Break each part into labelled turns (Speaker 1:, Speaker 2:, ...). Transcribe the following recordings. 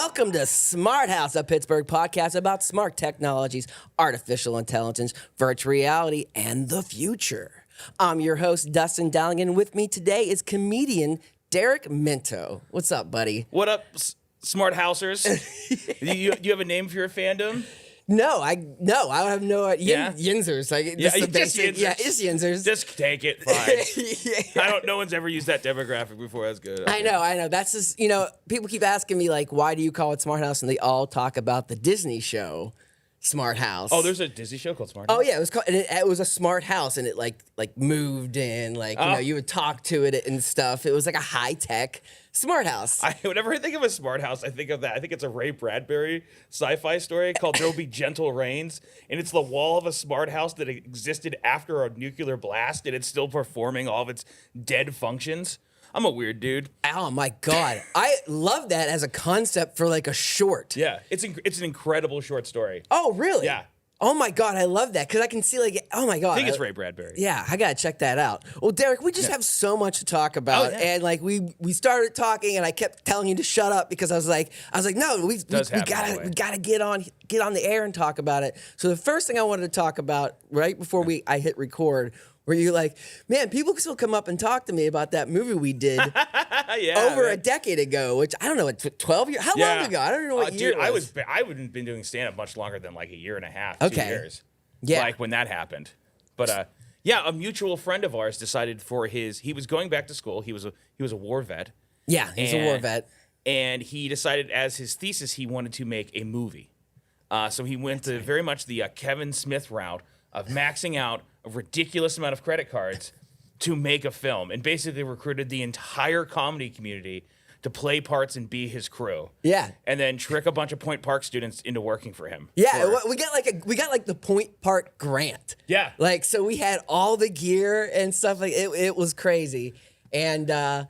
Speaker 1: Welcome to Smart Haus, a Pittsburgh podcast about smart technologies, artificial intelligence, virtual reality, and the future. I'm your host, Dustin Dowling, and with me today is comedian Derek Minto. What's up, buddy?
Speaker 2: What up, Smart Hausers? you have a name for your fandom?
Speaker 1: No, I have no idea. Yinzers. Like,
Speaker 2: Yeah,
Speaker 1: just the
Speaker 2: just
Speaker 1: basic,
Speaker 2: Yinzers.
Speaker 1: Yeah, it's Yinzers.
Speaker 2: Just take it, fine.
Speaker 1: Yeah.
Speaker 2: No one's ever used that demographic before. That's good.
Speaker 1: I know. That's just, people keep asking me, like, why do you call it Smart Haus? And they all talk about the Disney show, Smart Haus.
Speaker 2: Oh, there's a Disney show called Smart Haus?
Speaker 1: Oh, yeah. It was called, and it was a smart house, and it, like moved in, you would talk to it and stuff. It was like a high-tech smart house.
Speaker 2: Whenever I think of a smart house, I think of that. I think it's a Ray Bradbury sci-fi story called There'll Be Gentle Rains, and it's the wall of a smart house that existed after a nuclear blast, and it's still performing all of its dead functions. I'm a weird dude.
Speaker 1: Oh, my God. I love that as a concept for, like, a short.
Speaker 2: Yeah, it's an incredible short story.
Speaker 1: Oh, really?
Speaker 2: Yeah.
Speaker 1: Oh, my God. I love that because I can see, like, oh, my God.
Speaker 2: I think it's Ray Bradbury.
Speaker 1: Yeah, I got to check that out. Well, Derek, we just have so much to talk about.
Speaker 2: Oh, yeah.
Speaker 1: And, like, we started talking, and I kept telling you to shut up because I was like, no, we gotta get on the air and talk about it. So the first thing I wanted to talk about right before I hit record, where you're like, man, people still come up and talk to me about that movie we did over a decade ago, which I don't know, 12 years? How long ago? I don't know what year it was.
Speaker 2: I wouldn't been doing stand-up much longer than like a year and a half, 2 years.
Speaker 1: Yeah.
Speaker 2: Like when that happened. But a mutual friend of ours decided he was going back to school. He was a war vet.
Speaker 1: Yeah, he's a war vet.
Speaker 2: And he decided as his thesis he wanted to make a movie. So he went to very much the Kevin Smith route of maxing out a ridiculous amount of credit cards to make a film, and basically recruited the entire comedy community to play parts and be his crew.
Speaker 1: Yeah.
Speaker 2: And then trick a bunch of Point Park students into working for him.
Speaker 1: Yeah, we got like the Point Park grant.
Speaker 2: Yeah.
Speaker 1: Like, so we had all the gear and stuff, like it was crazy. And that's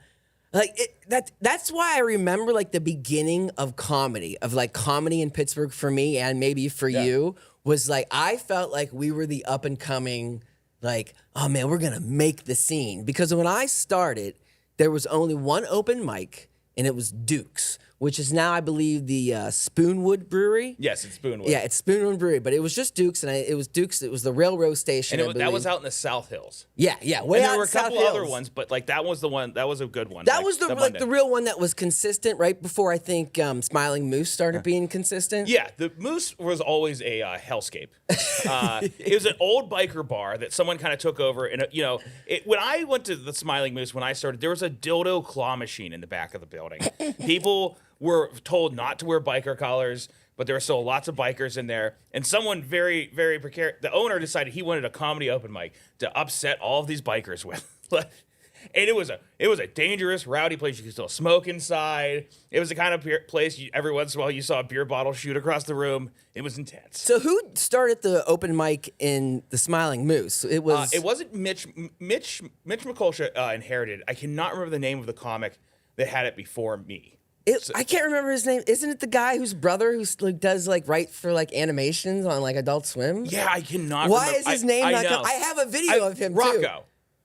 Speaker 1: why I remember like the beginning of comedy in Pittsburgh for me, and maybe for you, was like I felt like we were the up and coming, like, oh man, we're gonna make the scene. Because when I started, there was only one open mic, and it was Duke's, which is now, I believe, the Spoonwood Brewery.
Speaker 2: Yes, it's Spoonwood.
Speaker 1: Yeah, it's Spoonwood Brewery, but it was just Duke's, and it was Duke's. It was the railroad station.
Speaker 2: And that was out in the South Hills.
Speaker 1: Yeah, way
Speaker 2: and
Speaker 1: out
Speaker 2: there were
Speaker 1: in
Speaker 2: a couple
Speaker 1: South
Speaker 2: other
Speaker 1: Hills.
Speaker 2: ones, but like that was the one. That was a good one.
Speaker 1: That was the real one that was consistent right before I think Smiling Moose started being consistent.
Speaker 2: Yeah, the Moose was always a hellscape. It was an old biker bar that someone kind of took over, and when I went to the Smiling Moose when I started, there was a dildo claw machine in the back of the building. People were told not to wear biker collars, but there were still lots of bikers in there. And someone very, very precarious, the owner decided he wanted a comedy open mic to upset all of these bikers with. And it was a dangerous, rowdy place. You could still smoke inside. It was the kind of place every once in a while you saw a beer bottle shoot across the room. It was intense.
Speaker 1: So who started the open mic in the Smiling Moose? It
Speaker 2: wasn't Mitch McCulsha inherited. I cannot remember the name of the comic that had it before me.
Speaker 1: I can't remember his name. Isn't it the guy whose brother does write for like animations on like Adult Swim?
Speaker 2: Yeah, I cannot.
Speaker 1: Why
Speaker 2: remember.
Speaker 1: is his name not? I have a video of him
Speaker 2: Rocco.
Speaker 1: too.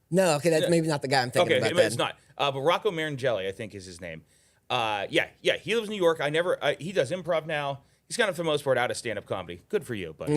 Speaker 1: No, okay, that's maybe not the guy I'm thinking about.
Speaker 2: Okay, it's not. But Rocco Marangelli, I think, is his name. Yeah. He lives in New York. He does improv now. He's kind of, for the most part, out of stand-up comedy. Good for you, but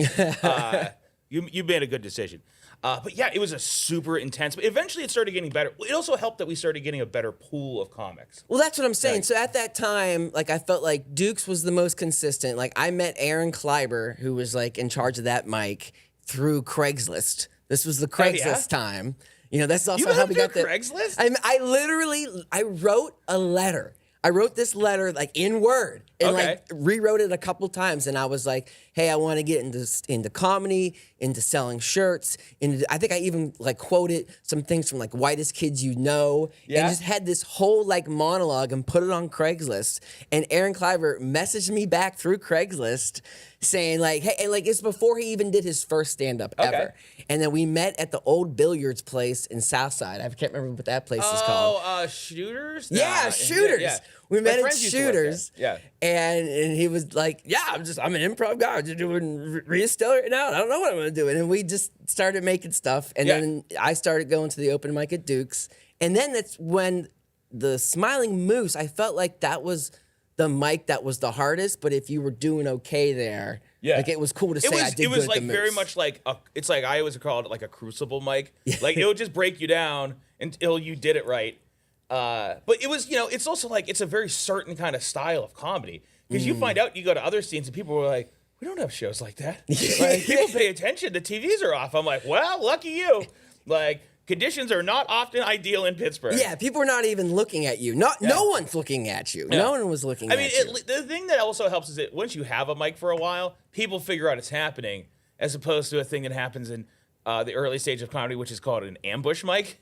Speaker 2: you made a good decision. But yeah, it was a super intense. But eventually, it started getting better. It also helped that we started getting a better pool of comics.
Speaker 1: Well, that's what I'm saying. So at that time, like, I felt like Duke's was the most consistent. Like, I met Aaron Kleiber, who was like in charge of that mic, through Craigslist. This was the Craigslist time. That's also how we got the
Speaker 2: Craigslist.
Speaker 1: I wrote a letter. I wrote this letter like in Word and like rewrote it a couple times, and I was like, "Hey, I want to get into comedy, into selling shirts." I think I even like quoted some things from like Whitest Kids You Know, and just had this whole like monologue and put it on Craigslist. And Aaron Kleiber messaged me back through Craigslist saying like, "Hey," and like it's before he even did his first stand-up ever. And then we met at the old billiards place in Southside. I can't remember what that place is called.
Speaker 2: Oh, Shooters?
Speaker 1: Yeah, Shooters. Yeah. We met at Shooters.
Speaker 2: Yeah.
Speaker 1: And he was like, "Yeah, I'm an improv guy. I'm just doing Restiller right now. I don't know what I'm going to do." And we just started making stuff. And then I started going to the open mic at Duke's. And then that's when the Smiling Moose, I felt like that was the mic that was the hardest, but if you were doing okay there, like it was cool to say I did
Speaker 2: It was
Speaker 1: good
Speaker 2: like
Speaker 1: at the
Speaker 2: very
Speaker 1: moose.
Speaker 2: much like it's like I always call it like a crucible mic. Like it would just break you down until you did it right. But it was, it's also like it's a very certain kind of style of comedy because you find out you go to other scenes and people were like, we don't have shows like that. Like people pay attention. The TVs are off. I'm like, well, lucky you. Like conditions are not often ideal in Pittsburgh.
Speaker 1: Yeah, people are not even looking at you. No one's looking at you. No one was looking at you.
Speaker 2: The thing that also helps is that once you have a mic for a while, people figure out it's happening, as opposed to a thing that happens in the early stage of comedy, which is called an ambush mic,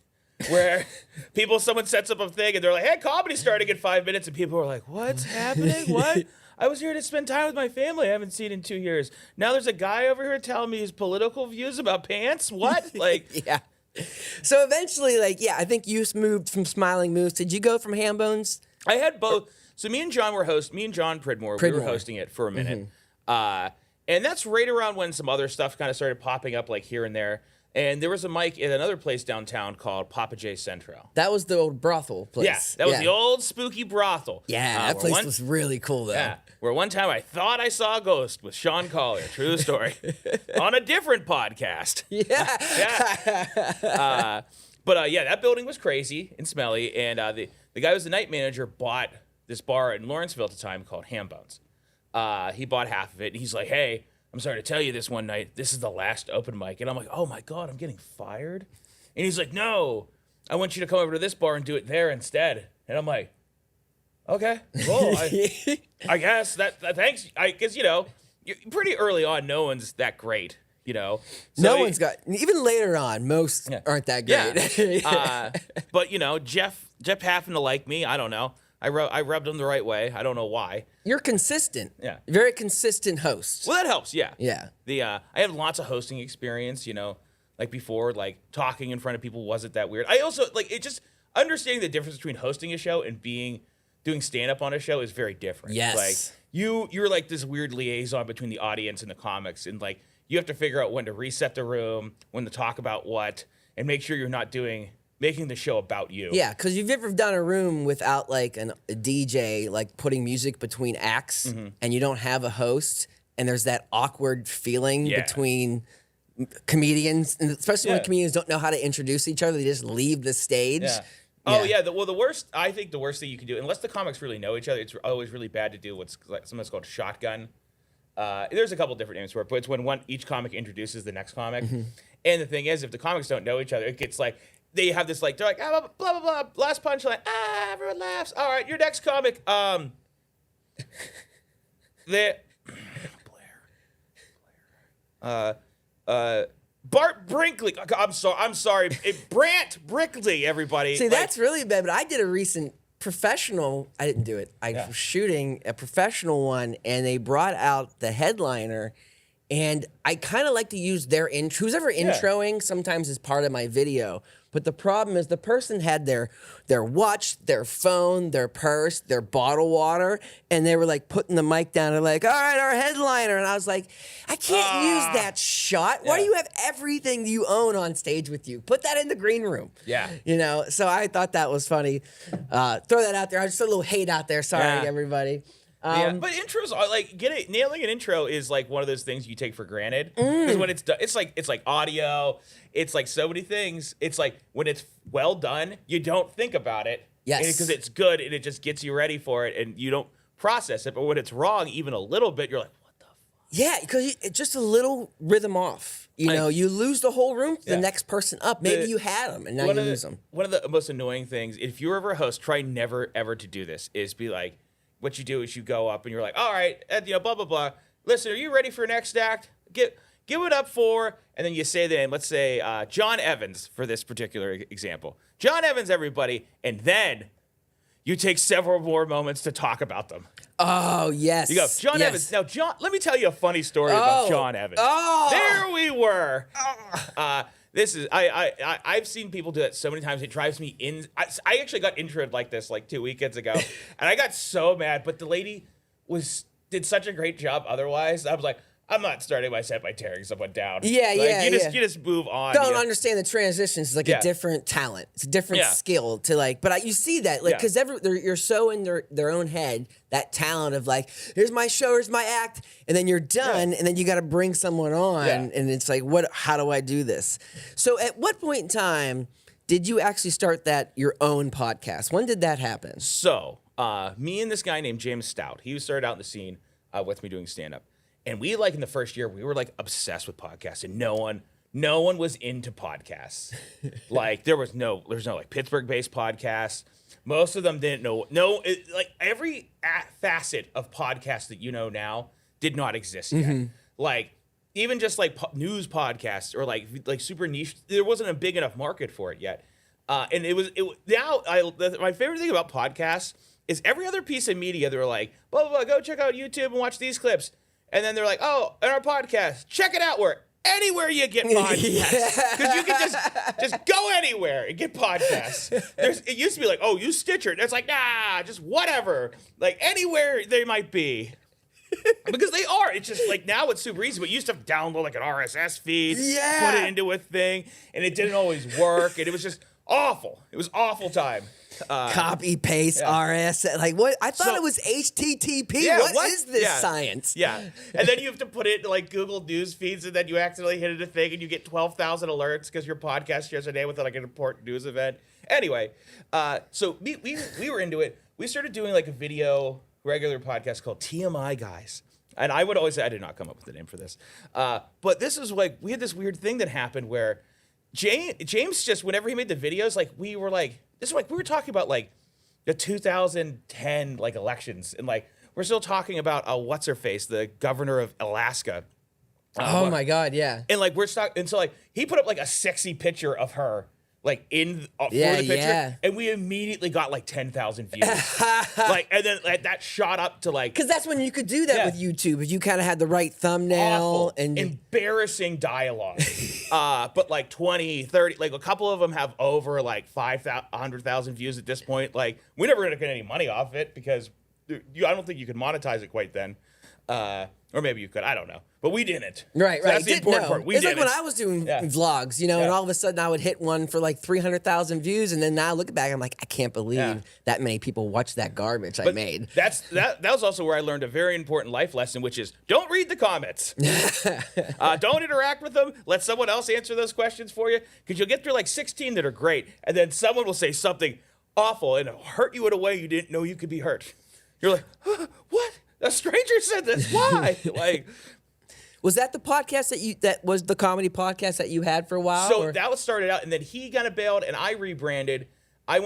Speaker 2: where someone sets up a thing and they're like, hey, comedy's starting in 5 minutes, and people are like, what's happening? What? I was here to spend time with my family I haven't seen in 2 years. Now there's a guy over here telling me his political views about pants? What? Like,
Speaker 1: yeah. So eventually, I think you moved from Smiling Moose. Did you go from Ham Bones?
Speaker 2: I had both. So me and John Pridmore, we were hosting it for a minute. And that's right around when some other stuff kind of started popping up like here and there. And there was a mic in another place downtown called Papa J Central.
Speaker 1: That was the old brothel place.
Speaker 2: Yeah, that was the old spooky brothel.
Speaker 1: Yeah, that place was really cool, though.
Speaker 2: Yeah, where one time I thought I saw a ghost with Sean Collier, true story, on a different podcast.
Speaker 1: Yeah.
Speaker 2: But that building was crazy and smelly. And the guy who was the night manager bought this bar in Lawrenceville at the time called Ham Bones. He bought half of it, and he's like, hey, I'm sorry to tell you this one night, this is the last open mic. And I'm like, oh my God, I'm getting fired? And he's like, no, I want you to come over to this bar and do it there instead. And I'm like, okay, well, I guess thanks. I guess, pretty early on, no one's that great, So
Speaker 1: no one's got, even later on, most aren't that great.
Speaker 2: Yeah. But, Jeff happened to like me. I don't know. I rubbed him the right way. I don't know why.
Speaker 1: You're consistent.
Speaker 2: Yeah.
Speaker 1: Very consistent host.
Speaker 2: Well, that helps. Yeah.
Speaker 1: Yeah.
Speaker 2: I have lots of hosting experience, like before, like talking in front of people wasn't that weird. I also understanding the difference between hosting a show and doing stand-up on a show is very different.
Speaker 1: Yes.
Speaker 2: Like you're like this weird liaison between the audience and the comics, and like you have to figure out when to reset the room, when to talk about what, and make sure you're not making the show about you.
Speaker 1: Yeah, because you've ever done a room without like a DJ like putting music between acts, and you don't have a host, and there's that awkward feeling between comedians, and especially when comedians don't know how to introduce each other, they just leave the stage.
Speaker 2: Yeah. Oh yeah. The worst thing you can do, unless the comics really know each other, it's always really bad to do what's like something called shotgun. There's a couple different names for it, but it's when each comic introduces the next comic. And the thing is, if the comics don't know each other, it gets like they have this like they're like blah blah blah, last punchline, everyone laughs. All right, your next comic, Bart Brinkley. I'm sorry, Brant Brickley. Everybody.
Speaker 1: See, that's really bad. But I did a recent professional. I didn't do it. I was shooting a professional one, and they brought out the headliner. And I kind of like to use their who's ever introing sometimes is part of my video. But the problem is the person had their watch, their phone, their purse, their bottle water, and they were like putting the mic down and like, all right, our headliner. And I was like, I can't use that shot. Why do you have everything you own on stage with you? Put that in the green room.
Speaker 2: Yeah.
Speaker 1: So I thought that was funny. Throw that out there. I just a little hate out there. Sorry, everybody.
Speaker 2: But intros are like nailing an intro is like one of those things you take for granted because when it's done, it's like audio, it's like so many things. It's like when it's well done, you don't think about it, because it's good and it just gets you ready for it and you don't process it. But when it's wrong, even a little bit, you're like, what the fuck?
Speaker 1: Yeah, because it's just a little rhythm off. You lose the whole room to the next person up. Maybe you had them and now you lose them.
Speaker 2: One of the most annoying ththings, if you're ever a host, try never ever to do this. Is be like. What you do is you go up and you're like, all right, blah, blah, blah. Listen, are you ready for next act? Give it up for, and then you say the name. Let's say John Evans for this particular example. John Evans, everybody. And then you take several more moments to talk about them.
Speaker 1: Oh, yes.
Speaker 2: You go, John Evans. Now, John, let me tell you a funny story about John Evans.
Speaker 1: Oh.
Speaker 2: There we were. This is I've seen people do that so many times. It drives me in. I actually got introed like this like 2 weekends ago, and I got so mad. But the lady did such a great job. Otherwise, I was like, I'm not starting my set by tearing someone down.
Speaker 1: Yeah,
Speaker 2: You just move on.
Speaker 1: Don't understand the transitions. It's like a different talent. It's a different skill to like. But you see that like because you're so in their own head, that talent of like, here's my show, here's my act, and then you're done, and then you got to bring someone on, and it's like, how do I do this? So at what point in time did you actually start your own podcast? When did that happen?
Speaker 2: So me and this guy named James Stout, he started out in the scene with me doing stand up. And we like in the first year, we were like obsessed with podcasts, and no one was into podcasts. Like there's no like Pittsburgh-based podcasts. Most of them didn't know. Like every facet of podcasts that you know now did not exist yet. Like even just like news podcasts or like super niche. There wasn't a big enough market for it yet. And my favorite thing about podcasts is every other piece of media. They're like, blah blah blah. Go check out YouTube and watch these clips. And then they're like, oh, and our podcast, check it out anywhere you get podcasts. Because you can just go anywhere and get podcasts. It used to be like, oh, use Stitcher. And it's like, nah, just whatever. Like anywhere they might be. Because they are. It's just like now it's super easy. But you used to download like an RSS feed, put it into a thing, and it didn't always work. And it was just awful. It was awful time.
Speaker 1: Copy, paste, RS. Like what? I thought it was HTTP. What is this science?
Speaker 2: Yeah. And then you have to put it in like Google News feeds, and then you accidentally hit a thing, and you get 12,000 alerts because your podcast shares a day with like an important news event. Anyway, so we were into it. We started doing like a regular podcast called TMI Guys. And I would always say, I did not come up with the name for this. But this is like, we had this weird thing that happened where James just, whenever he made the videos, like we were talking about like the 2010 like elections, and like we're still talking about what's her face, the governor of Alaska.
Speaker 1: Oh my God, yeah.
Speaker 2: And like and so like he put up like a sexy picture of her like for the picture, and we immediately got like 10,000 views. Like, and then like, that shot up to like,
Speaker 1: because that's when you could do that with YouTube if you kind of had the right thumbnail and
Speaker 2: embarrassing dialogue. But like 20, 30, like a couple of them have over like 100,000 views at this point. Like we're never gonna get any money off it because I don't think you could monetize it quite then. Or maybe you could, I don't know. But we didn't.
Speaker 1: Right.
Speaker 2: So that's the important part.
Speaker 1: It's like when I was doing vlogs, and all of a sudden I would hit one for like 300,000 views, and then now I look back, I'm like, I can't believe that many people watched that garbage I made.
Speaker 2: That was also where I learned a very important life lesson, which is don't read the comments. Don't interact with them. Let someone else answer those questions for you, because you'll get through like 16 that are great, and then someone will say something awful and it'll hurt you in a way you didn't know you could be hurt. You're like, what? A stranger said this. Why? Like,
Speaker 1: was that the podcast that was the comedy podcast that you had for a while?
Speaker 2: So that was started out, and then he kind of bailed, and I rebranded. I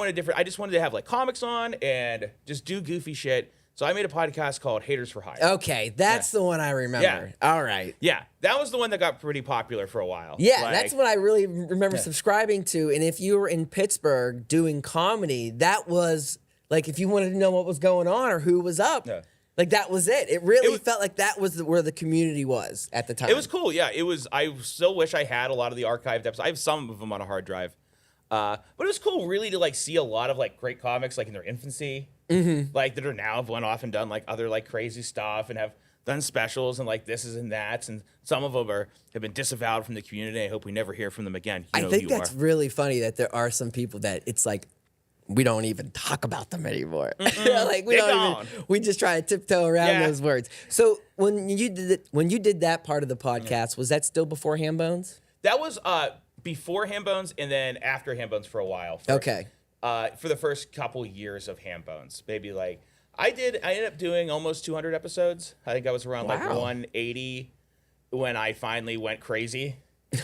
Speaker 2: just wanted to have like comics on and just do goofy shit. So I made a podcast called Haters for Hire.
Speaker 1: Okay, that's the one I remember. Yeah. All right.
Speaker 2: Yeah, that was the one that got pretty popular for a while.
Speaker 1: Yeah, that's what I really remember subscribing to. And if you were in Pittsburgh doing comedy, that was like if you wanted to know what was going on or who was up. Yeah. Like that was it. It really felt like that was where the community was at the time.
Speaker 2: It was cool. Yeah, it was. I still wish I had a lot of the archived episodes. I have some of them on a hard drive. But it was cool, really, to like see a lot of like great comics like in their infancy, like that are now have went off and done like other like crazy stuff and have done specials and like this is and that's, and some of them have been disavowed from the community. I hope we never hear from them again.
Speaker 1: I think that's really funny that there are some people that it's like, we don't even talk about them anymore. Like we just try to tiptoe around those words. So when you did that part of the podcast, was that still before Ham Bones?
Speaker 2: That was before Ham Bones and then after Ham Bones for a while. For the first couple years of Ham Bones, maybe like I ended up doing almost 200 episodes. I think I was around like 180 when I finally went crazy.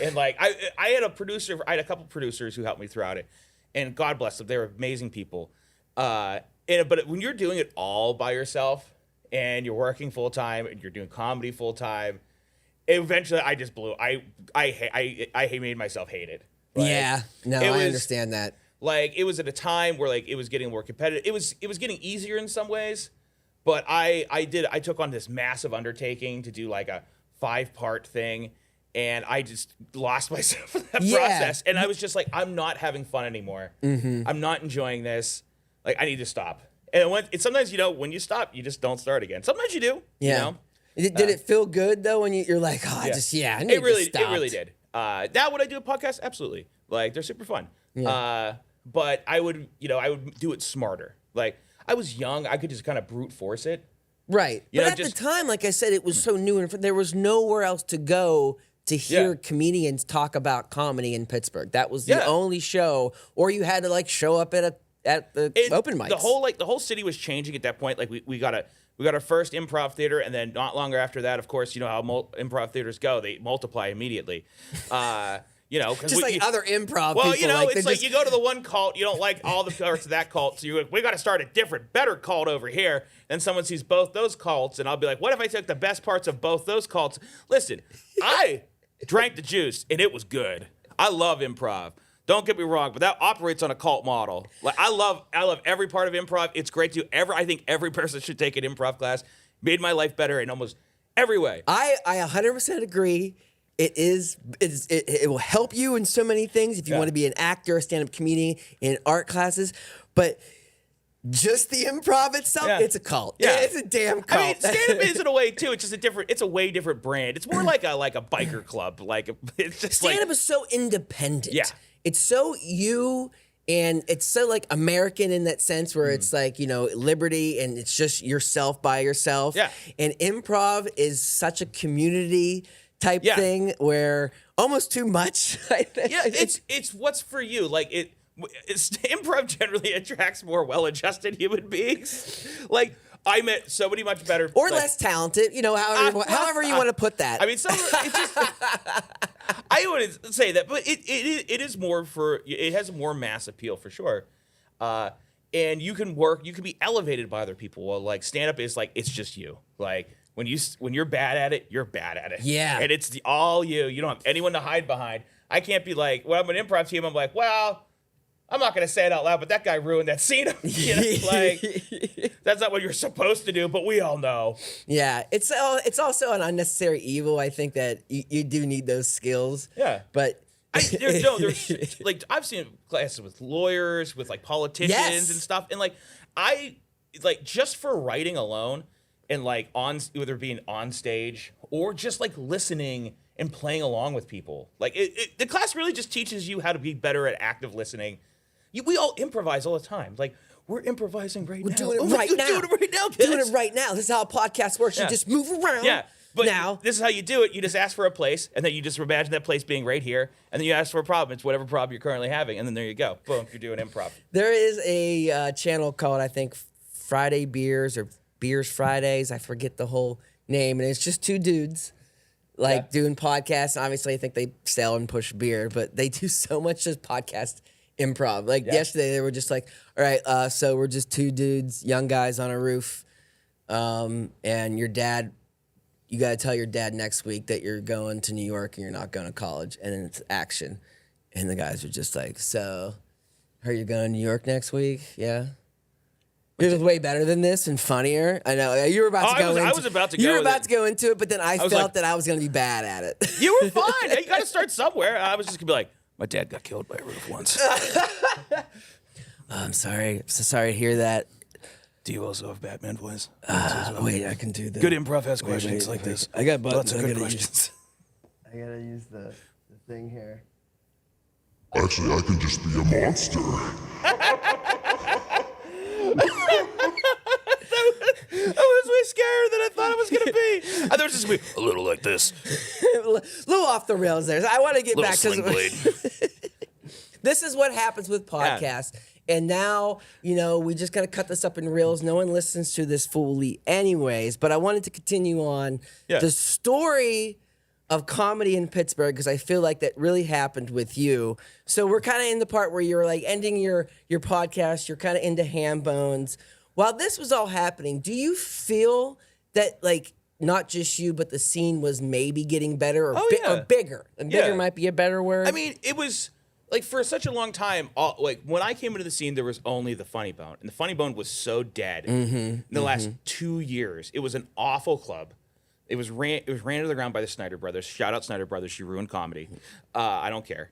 Speaker 2: And like I had a couple producers who helped me throughout it. And God bless them, they were amazing people. But when you're doing it all by yourself and you're working full time and you're doing comedy full time, eventually I just blew. I made myself hate it. Like,
Speaker 1: I understand that.
Speaker 2: Like it was at a time where like it was getting more competitive. It was getting easier in some ways, but I took on this massive undertaking to do like a 5-part thing. And I just lost myself in that process. And I was just like, I'm not having fun anymore. I'm not enjoying this. Like, I need to stop. And sometimes, when you stop, you just don't start again. Sometimes you do.
Speaker 1: Yeah. Did it feel good though when you're like, oh, I need
Speaker 2: it really,
Speaker 1: to stop.
Speaker 2: It really did. Now would I do a podcast? Absolutely. Like they're super fun.
Speaker 1: Yeah.
Speaker 2: But I would do it smarter. Like I was young, I could just kind of brute force it.
Speaker 1: Right.
Speaker 2: You
Speaker 1: But
Speaker 2: know,
Speaker 1: at
Speaker 2: just-
Speaker 1: the time, like I said, it was so new and there was nowhere else to go to hear comedians talk about comedy in Pittsburgh. That was the only show, or you had to like show up at the open mics.
Speaker 2: The whole city was changing at that point. Like we got our first improv theater, and then not longer after that, of course, you know how improv theaters go. They multiply immediately.
Speaker 1: Just like other improv
Speaker 2: well,
Speaker 1: people.
Speaker 2: It's like you go to the one cult, you don't like all the parts of that cult, so you're like, we got to start a different, better cult over here. Then someone sees both those cults, and I'll be like, what if I took the best parts of both those cults? Listen, I drank the juice, and it was good. I love improv. Don't get me wrong, but that operates on a cult model. Like I love every part of improv. It's great to I think every person should take an improv class. Made my life better in almost every way.
Speaker 1: I 100% agree. It will help you in so many things if you want to be an actor, a stand-up comedian, in art classes, but just the improv itself, it's a cult. Yeah. It's a damn cult.
Speaker 2: I mean, stand-up is in a way too. It's just it's a way different brand. It's more like a biker club. It's just
Speaker 1: stand-up is so independent.
Speaker 2: Yeah.
Speaker 1: It's so you, and it's so like American in that sense where it's like, liberty, and it's just yourself by yourself.
Speaker 2: Yeah.
Speaker 1: And improv is such a community type thing where almost too much, I think.
Speaker 2: Yeah, it's what's for you. Like improv generally attracts more well-adjusted human beings. Like I met somebody much better
Speaker 1: or less talented, however you want to put that.
Speaker 2: I mean, I wouldn't say that, but it is more it has more mass appeal for sure. And you can be elevated by other people. Well, like stand up is like it's just you. Like when you're bad at it, you're bad at it.
Speaker 1: Yeah.
Speaker 2: And it's all you. You don't have anyone to hide behind. I can't be like, when I'm an improv team, I'm like, well, I'm not going to say it out loud, but that guy ruined that scene. Like, that's not what you're supposed to do, but we all know.
Speaker 1: Yeah, it's also an unnecessary evil. I think that you do need those skills.
Speaker 2: Yeah.
Speaker 1: But
Speaker 2: there's like, I've seen classes with lawyers, with like politicians and stuff. And like, just for writing alone and like whether being on stage or just like listening and playing along with people. Like the class really just teaches you how to be better at active listening. We all improvise all the time. Like we're improvising right now.
Speaker 1: We're doing it right now.
Speaker 2: Doing it right now, kids.
Speaker 1: Doing it right now. This is how a podcast works. You just move around.
Speaker 2: Yeah. But
Speaker 1: now
Speaker 2: this is how you do it. You just ask for a place, and then you just imagine that place being right here, and then you ask for a problem. It's whatever problem you're currently having, and then there you go. Boom, you're doing improv.
Speaker 1: There is a channel called, I think, Friday Beers or Beers Fridays. I forget the whole name, and it's just two dudes doing podcasts. And obviously, I think they sell and push beer, but they do so much just podcast improv. Like yesterday, they were just like, all right, so we're just two dudes, young guys on a roof, and your dad, you got to tell your dad next week that you're going to New York and you're not going to college. And then it's action. And the guys are just like, so, are you going to New York next week? Yeah. It was way better than this and funnier. I know you were about to go.
Speaker 2: I was about to go.
Speaker 1: You were about to go into it, but then I felt
Speaker 2: like,
Speaker 1: that I was going to be bad at it.
Speaker 2: You were fine. You got to start somewhere. I was just gonna be like, my dad got killed by a roof once.
Speaker 1: I'm sorry. I'm so sorry to hear that.
Speaker 2: Do you also have Batman voice?
Speaker 1: Wait, I can do that.
Speaker 2: Good improv has questions like this.
Speaker 1: I got buttons.
Speaker 2: Lots of good questions.
Speaker 1: I gotta use the thing here.
Speaker 3: Actually, I can just be a monster.
Speaker 2: That was way scarier than I thought it was going to be. I thought it was just going to be a little like this.
Speaker 1: A little off the rails there. So I want to get
Speaker 2: Little
Speaker 1: back
Speaker 2: sling blade.
Speaker 1: This is what happens with podcasts. Yeah. And now, we just got to cut this up in reels. No one listens to this fully anyways. But I wanted to continue on the story of comedy in Pittsburgh because I feel like that really happened with you. So we're kind of in the part where you're like ending your podcast. You're kind of into ham bones. While this was all happening, do you feel that like not just you, but the scene was maybe getting better or bigger? And bigger might be a better word.
Speaker 2: I mean, it was like for such a long time. Like when I came into the scene, there was only the Funny Bone, and the Funny Bone was so dead in the last 2 years. It was an awful club. It was ran to the ground by the Snyder brothers. Shout out Snyder brothers. You ruined comedy. I don't care.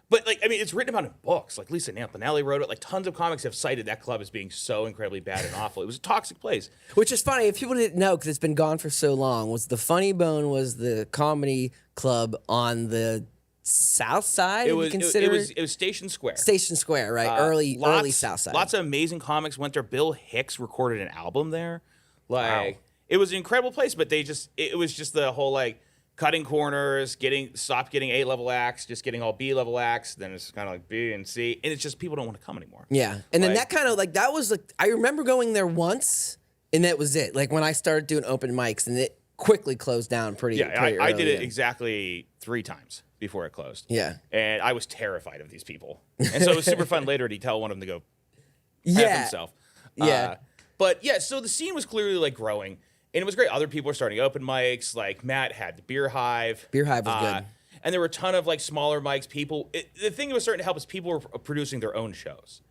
Speaker 2: But like, I mean, it's written about in books. Like Lisa Lampanelli wrote it. Like tons of comics have cited that club as being so incredibly bad and awful. It was a toxic place.
Speaker 1: Which is funny if people didn't know because it's been gone for so long. Was the Funny Bone was the comedy club on the South Side?
Speaker 2: It was Station Square.
Speaker 1: Station Square, right? Early South Side.
Speaker 2: Lots of amazing comics went there. Bill Hicks recorded an album there. Like it was an incredible place, but it was just the whole like cutting corners, stop getting A-level acts, just getting all B-level acts. Then it's kind of like B and C, and it's just people don't want to come anymore.
Speaker 1: Yeah, and then that kind of like that was like I remember going there once, and that was it. Like when I started doing open mics, and it quickly closed down pretty.
Speaker 2: Yeah,
Speaker 1: pretty
Speaker 2: I did
Speaker 1: early
Speaker 2: it exactly 3 times before it closed.
Speaker 1: Yeah,
Speaker 2: and I was terrified of these people, and so it was super fun later to tell one of them to go F himself. But yeah, so the scene was clearly like growing. And it was great. Other people were starting open mics. Like Matt had the Beer Hive.
Speaker 1: Beer Hive was good.
Speaker 2: And there were a ton of like smaller mics. The thing that was starting to help is people were producing their own shows.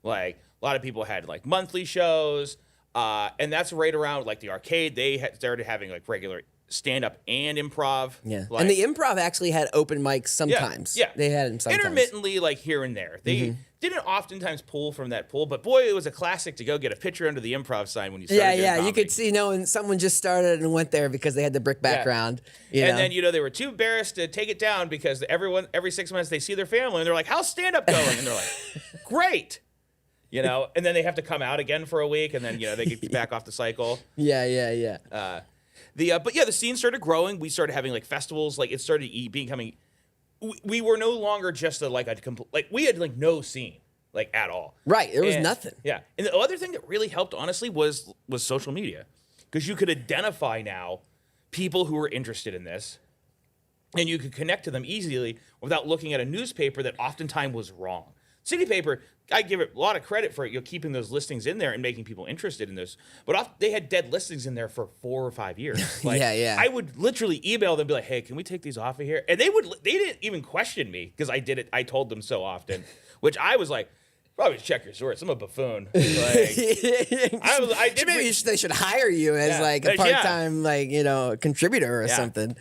Speaker 2: Like a lot of people had like monthly shows. And that's right around like the arcade. They had started having like regular stand-up and improv.
Speaker 1: Yeah.
Speaker 2: Like,
Speaker 1: and the improv actually had open mics sometimes.
Speaker 2: Yeah.
Speaker 1: They had them sometimes.
Speaker 2: Intermittently, like here and there. They didn't oftentimes pull from that pool, but boy, it was a classic to go get a picture under the improv sign when you started doing comedy.
Speaker 1: You could see, and someone just started and went there because they had the brick background.
Speaker 2: And then, they were too embarrassed to take it down because every 6 months they see their family and they're like, how's stand-up going? And they're like, great. And then they have to come out again for a week and then, they get back off the cycle.
Speaker 1: Yeah.
Speaker 2: But the scene started growing. We started having like festivals. Like it started becoming. We were no longer just we had like no scene like at all.
Speaker 1: Right, there was nothing.
Speaker 2: Yeah, and the other thing that really helped honestly was social media, because you could identify now people who were interested in this, and you could connect to them easily without looking at a newspaper that oftentimes was wrong. City Paper, I give it a lot of credit for keeping those listings in there and making people interested in this. But they had dead listings in there for 4 or 5 years. Like, I would literally email them and be like, hey, can we take these off of here? And they didn't even question me because I did it. I told them so often, which I was like, probably check your source. I'm a buffoon. Like,
Speaker 1: maybe they should hire you as like a part-time contributor or something.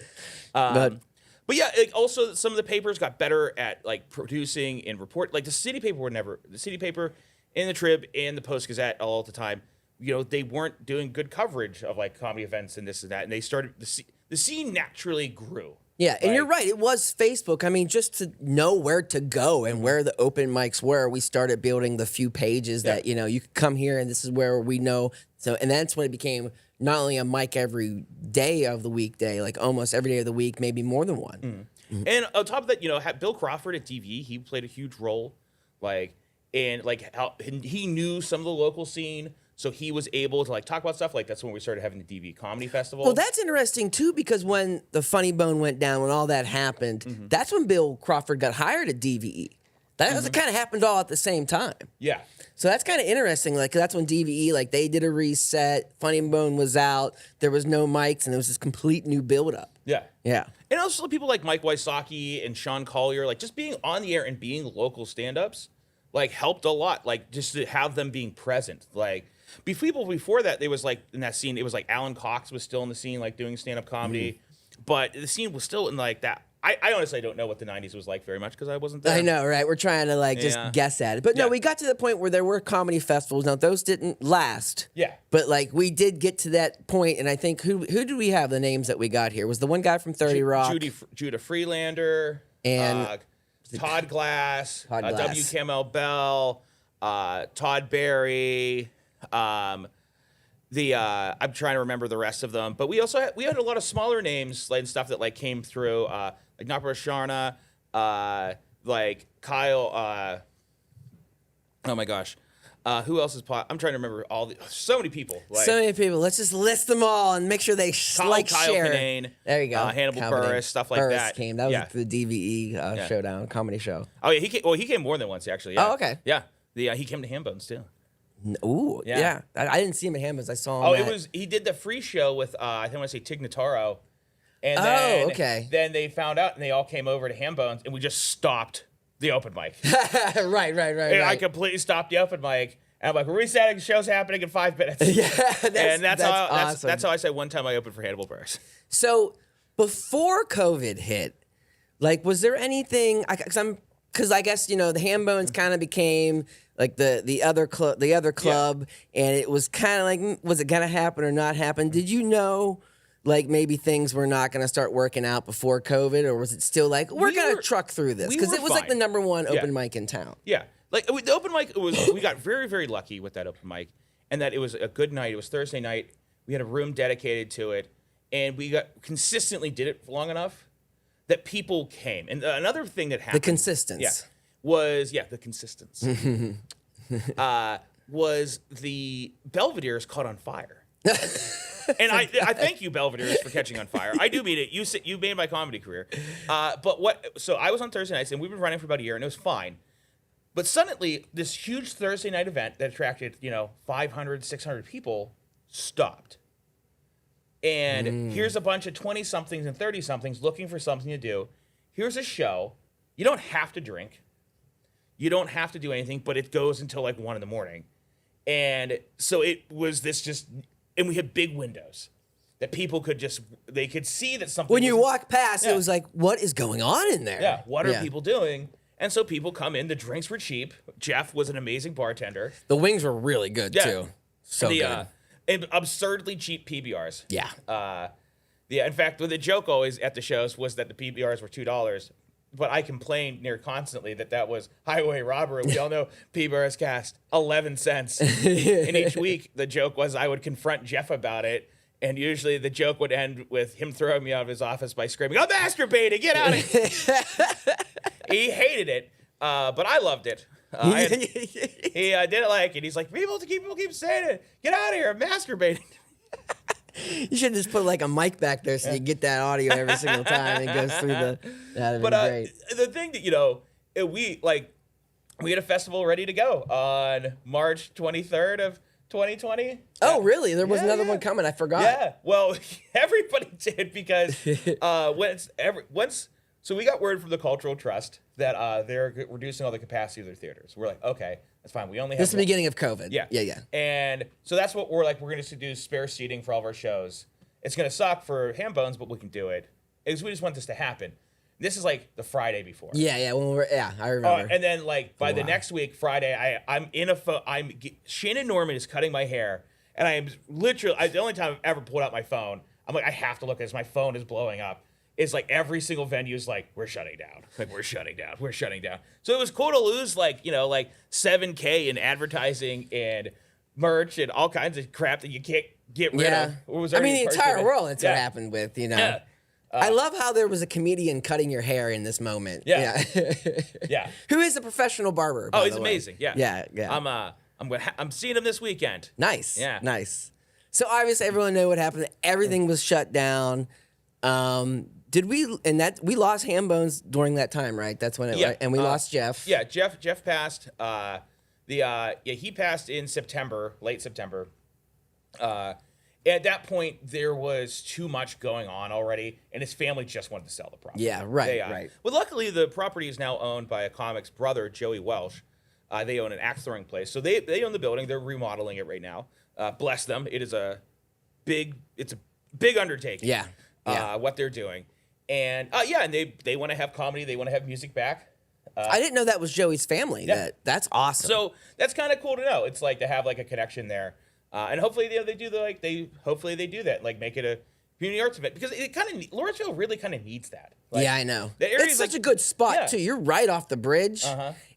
Speaker 2: But yeah, also some of the papers got better at like producing and report. Like the City Paper and the Trib and the Post Gazette all the time. They weren't doing good coverage of like comedy events and this and that. And they started the scene naturally grew.
Speaker 1: Yeah, and you're right. It was Facebook. I mean, just to know where to go and where the open mics were, we started building the few pages that you could come here and this is where we know. So, and that's when it became not only a mic every day of the weekday, like almost every day of the week, maybe more than one.
Speaker 2: And on top of that, Bill Crawford at DV, he played a huge role, how he knew some of the local scene, so he was able to talk about stuff. Like that's when we started having the DV Comedy Festival.
Speaker 1: Well, that's interesting too, because when the Funny Bone went down, when all that happened, that's when Bill Crawford got hired at DVE. That kind of happened all at the same time.
Speaker 2: Yeah.
Speaker 1: So that's kind of interesting. Like that's when DVE, they did a reset. Funny Bone was out. There was no mics, and there was this complete new buildup.
Speaker 2: Yeah.
Speaker 1: Yeah.
Speaker 2: And also people like Mike Wysocki and Sean Collier, just being on the air and being local stand-ups, helped a lot. Just to have them being present. People before that, there was in that scene, it was Alan Cox was still in the scene, doing stand-up comedy, but the scene was still in that. I honestly don't know what the 90s was like very much because I wasn't there.
Speaker 1: I know, right? We're trying to just guess at it. But no, we got to the point where there were comedy festivals. Now, those didn't last.
Speaker 2: Yeah.
Speaker 1: But we did get to that point, and I think, who do we have the names that we got here? Was the one guy from 30 Rock?
Speaker 2: Judah Freelander.
Speaker 1: And
Speaker 2: Todd Glass. W. Kamel Bell. Todd Barry. I'm trying to remember the rest of them. But we also had a lot of smaller names and stuff that came through. Napa Sharna, Kyle, oh my gosh. Who else is I'm trying to remember so many people.
Speaker 1: So many people. Let's just list them all and make sure they
Speaker 2: Kyle
Speaker 1: share.
Speaker 2: Kinane,
Speaker 1: there you go.
Speaker 2: Hannibal Buress, stuff like that.
Speaker 1: Came. That was the DVE showdown comedy show.
Speaker 2: Oh yeah, he came more than once actually. Yeah.
Speaker 1: Oh okay.
Speaker 2: Yeah. He came to Hambones too.
Speaker 1: Ooh, yeah. I didn't see him at Hambones. I saw him.
Speaker 2: He did the free show with I think I want to say Tig Notaro. And then they found out and they all came over to Hambones and we just stopped the open mic.
Speaker 1: Right.
Speaker 2: I completely stopped the open mic. And I'm like, we're resetting, the show's happening in 5 minutes.
Speaker 1: That's awesome.
Speaker 2: That's how I said one time I opened for Hannibal Buress.
Speaker 1: So before COVID hit, was there anything, because I'm because I guess the Ham Bones kind of became like the other club, and it was kind of like, was it gonna happen or not happen? Did you know? Like maybe things were not going to start working out before COVID, or was it still like we're going to truck through this? Because it was like the #1 open mic in town.
Speaker 2: Yeah, like the open mic we got very, very lucky with that open mic, and that it was a good night. It was Thursday night. We had a room dedicated to it, and we consistently did it for long enough that people came. And another thing that happened,
Speaker 1: the consistence,
Speaker 2: was the consistence was the Belvedere's caught on fire. And I thank you, Belvedere's, for catching on fire. I do mean it. You made my comedy career. So I was on Thursday nights, and we've been running for about a year, and it was fine. But suddenly, this huge Thursday night event that attracted 500, 600 people stopped. And here's a bunch of 20-somethings and 30-somethings looking for something to do. Here's a show. You don't have to drink. You don't have to do anything, but it goes until like 1 a.m. And so it was and we had big windows that people could they could see that something.
Speaker 1: When you walk past, it was like, what is going on in there?
Speaker 2: Yeah, what are people doing? And so people come in. The drinks were cheap. Jeff was an amazing bartender.
Speaker 1: The wings were really good too. So good.
Speaker 2: And absurdly cheap PBRs.
Speaker 1: Yeah.
Speaker 2: In fact, the joke always at the shows was that the PBRs were $2. But I complained near constantly that was highway robbery. We all know PBRs cost 11 cents. And each week, the joke was I would confront Jeff about it. And usually the joke would end with him throwing me out of his office by screaming, "I'm masturbating, get out of here." He hated it, but I loved it. He didn't like it. He's like, people keep saying it. Get out of here, I'm masturbating.
Speaker 1: You should just put like a mic back there so you get that audio every single time it goes through the. That'd be great.
Speaker 2: The thing that we had a festival ready to go on March 23rd of 2020.
Speaker 1: Oh, really? There was another one coming. I forgot.
Speaker 2: Yeah. Well, everybody did because so we got word from the Cultural Trust that they're reducing all the capacity of their theaters. We're like, okay, that's fine. We only have
Speaker 1: this is the beginning of COVID.
Speaker 2: Yeah. And so that's what we're like. We're going to do spare seating for all of our shows. It's going to suck for Ham Bones, but we can do it. Because we just want this to happen. This is like the Friday before.
Speaker 1: Yeah. I remember.
Speaker 2: And then like by the next week, Friday, I'm in Shannon Norman is cutting my hair, and I am literally the only time I've ever pulled out my phone. I'm like, I have to look at this. My phone is blowing up. It's like every single venue is like, we're shutting down. Like, we're shutting down. So it was cool to lose like $7K in advertising and merch and all kinds of crap that you can't get rid of.
Speaker 1: The entire world, that's what happened with, Yeah. I love how there was a comedian cutting your hair in this moment.
Speaker 2: Yeah.
Speaker 1: Who is a professional barber?
Speaker 2: Oh, he's amazing. Yeah.
Speaker 1: Yeah.
Speaker 2: I'm seeing him this weekend.
Speaker 1: Nice.
Speaker 2: Yeah.
Speaker 1: Nice. So obviously everyone knew what happened. Everything was shut down. We lost Ham Bones during that time, right? That's when and we lost Jeff.
Speaker 2: Yeah, Jeff passed. He passed in September, late September. At that point, there was too much going on already, and his family just wanted to sell the property.
Speaker 1: Yeah, right.
Speaker 2: Well, luckily, the property is now owned by a comic's brother, Joey Welsh. They own an axe throwing place, so they own the building. They're remodeling it right now. Bless them. It's a big undertaking.
Speaker 1: Yeah.
Speaker 2: What they're doing, and and they want to have comedy. They want to have music back.
Speaker 1: I didn't know that was Joey's family.
Speaker 2: Yeah.
Speaker 1: That's awesome.
Speaker 2: So that's kind of cool to know. It's like to have like a connection there. And hopefully they do hopefully they do that, like make it a community arts event, because it kind of Lawrenceville really kind of needs that. Like,
Speaker 1: I know.
Speaker 2: The area
Speaker 1: it's such a good spot too. You're right off the bridge,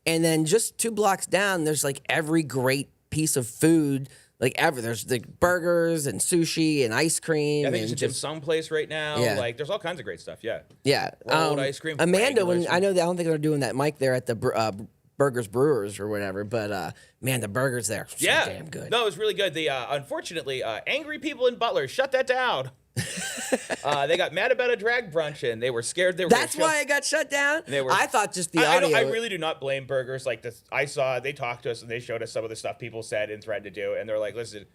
Speaker 1: and then just 2 blocks down, there's like every great piece of food. There's the burgers and sushi and ice cream.
Speaker 2: I think there's a dim sum place right now.
Speaker 1: Yeah.
Speaker 2: Like there's all kinds of great stuff. Yeah.
Speaker 1: Yeah.
Speaker 2: Rolled ice cream.
Speaker 1: Amanda, I don't think they're doing that mic there at the Burgers Brewers or whatever, but man, the burgers there are so damn good.
Speaker 2: No, it was really good. The unfortunately, angry people in Butler shut that down. They got mad about a drag brunch and they were scared they were.
Speaker 1: That's why it got shut down. I thought just the audio.
Speaker 2: I really do not blame burgers. Like this, they talked to us and they showed us some of the stuff people said and threatened to do, and they're like, "Listen,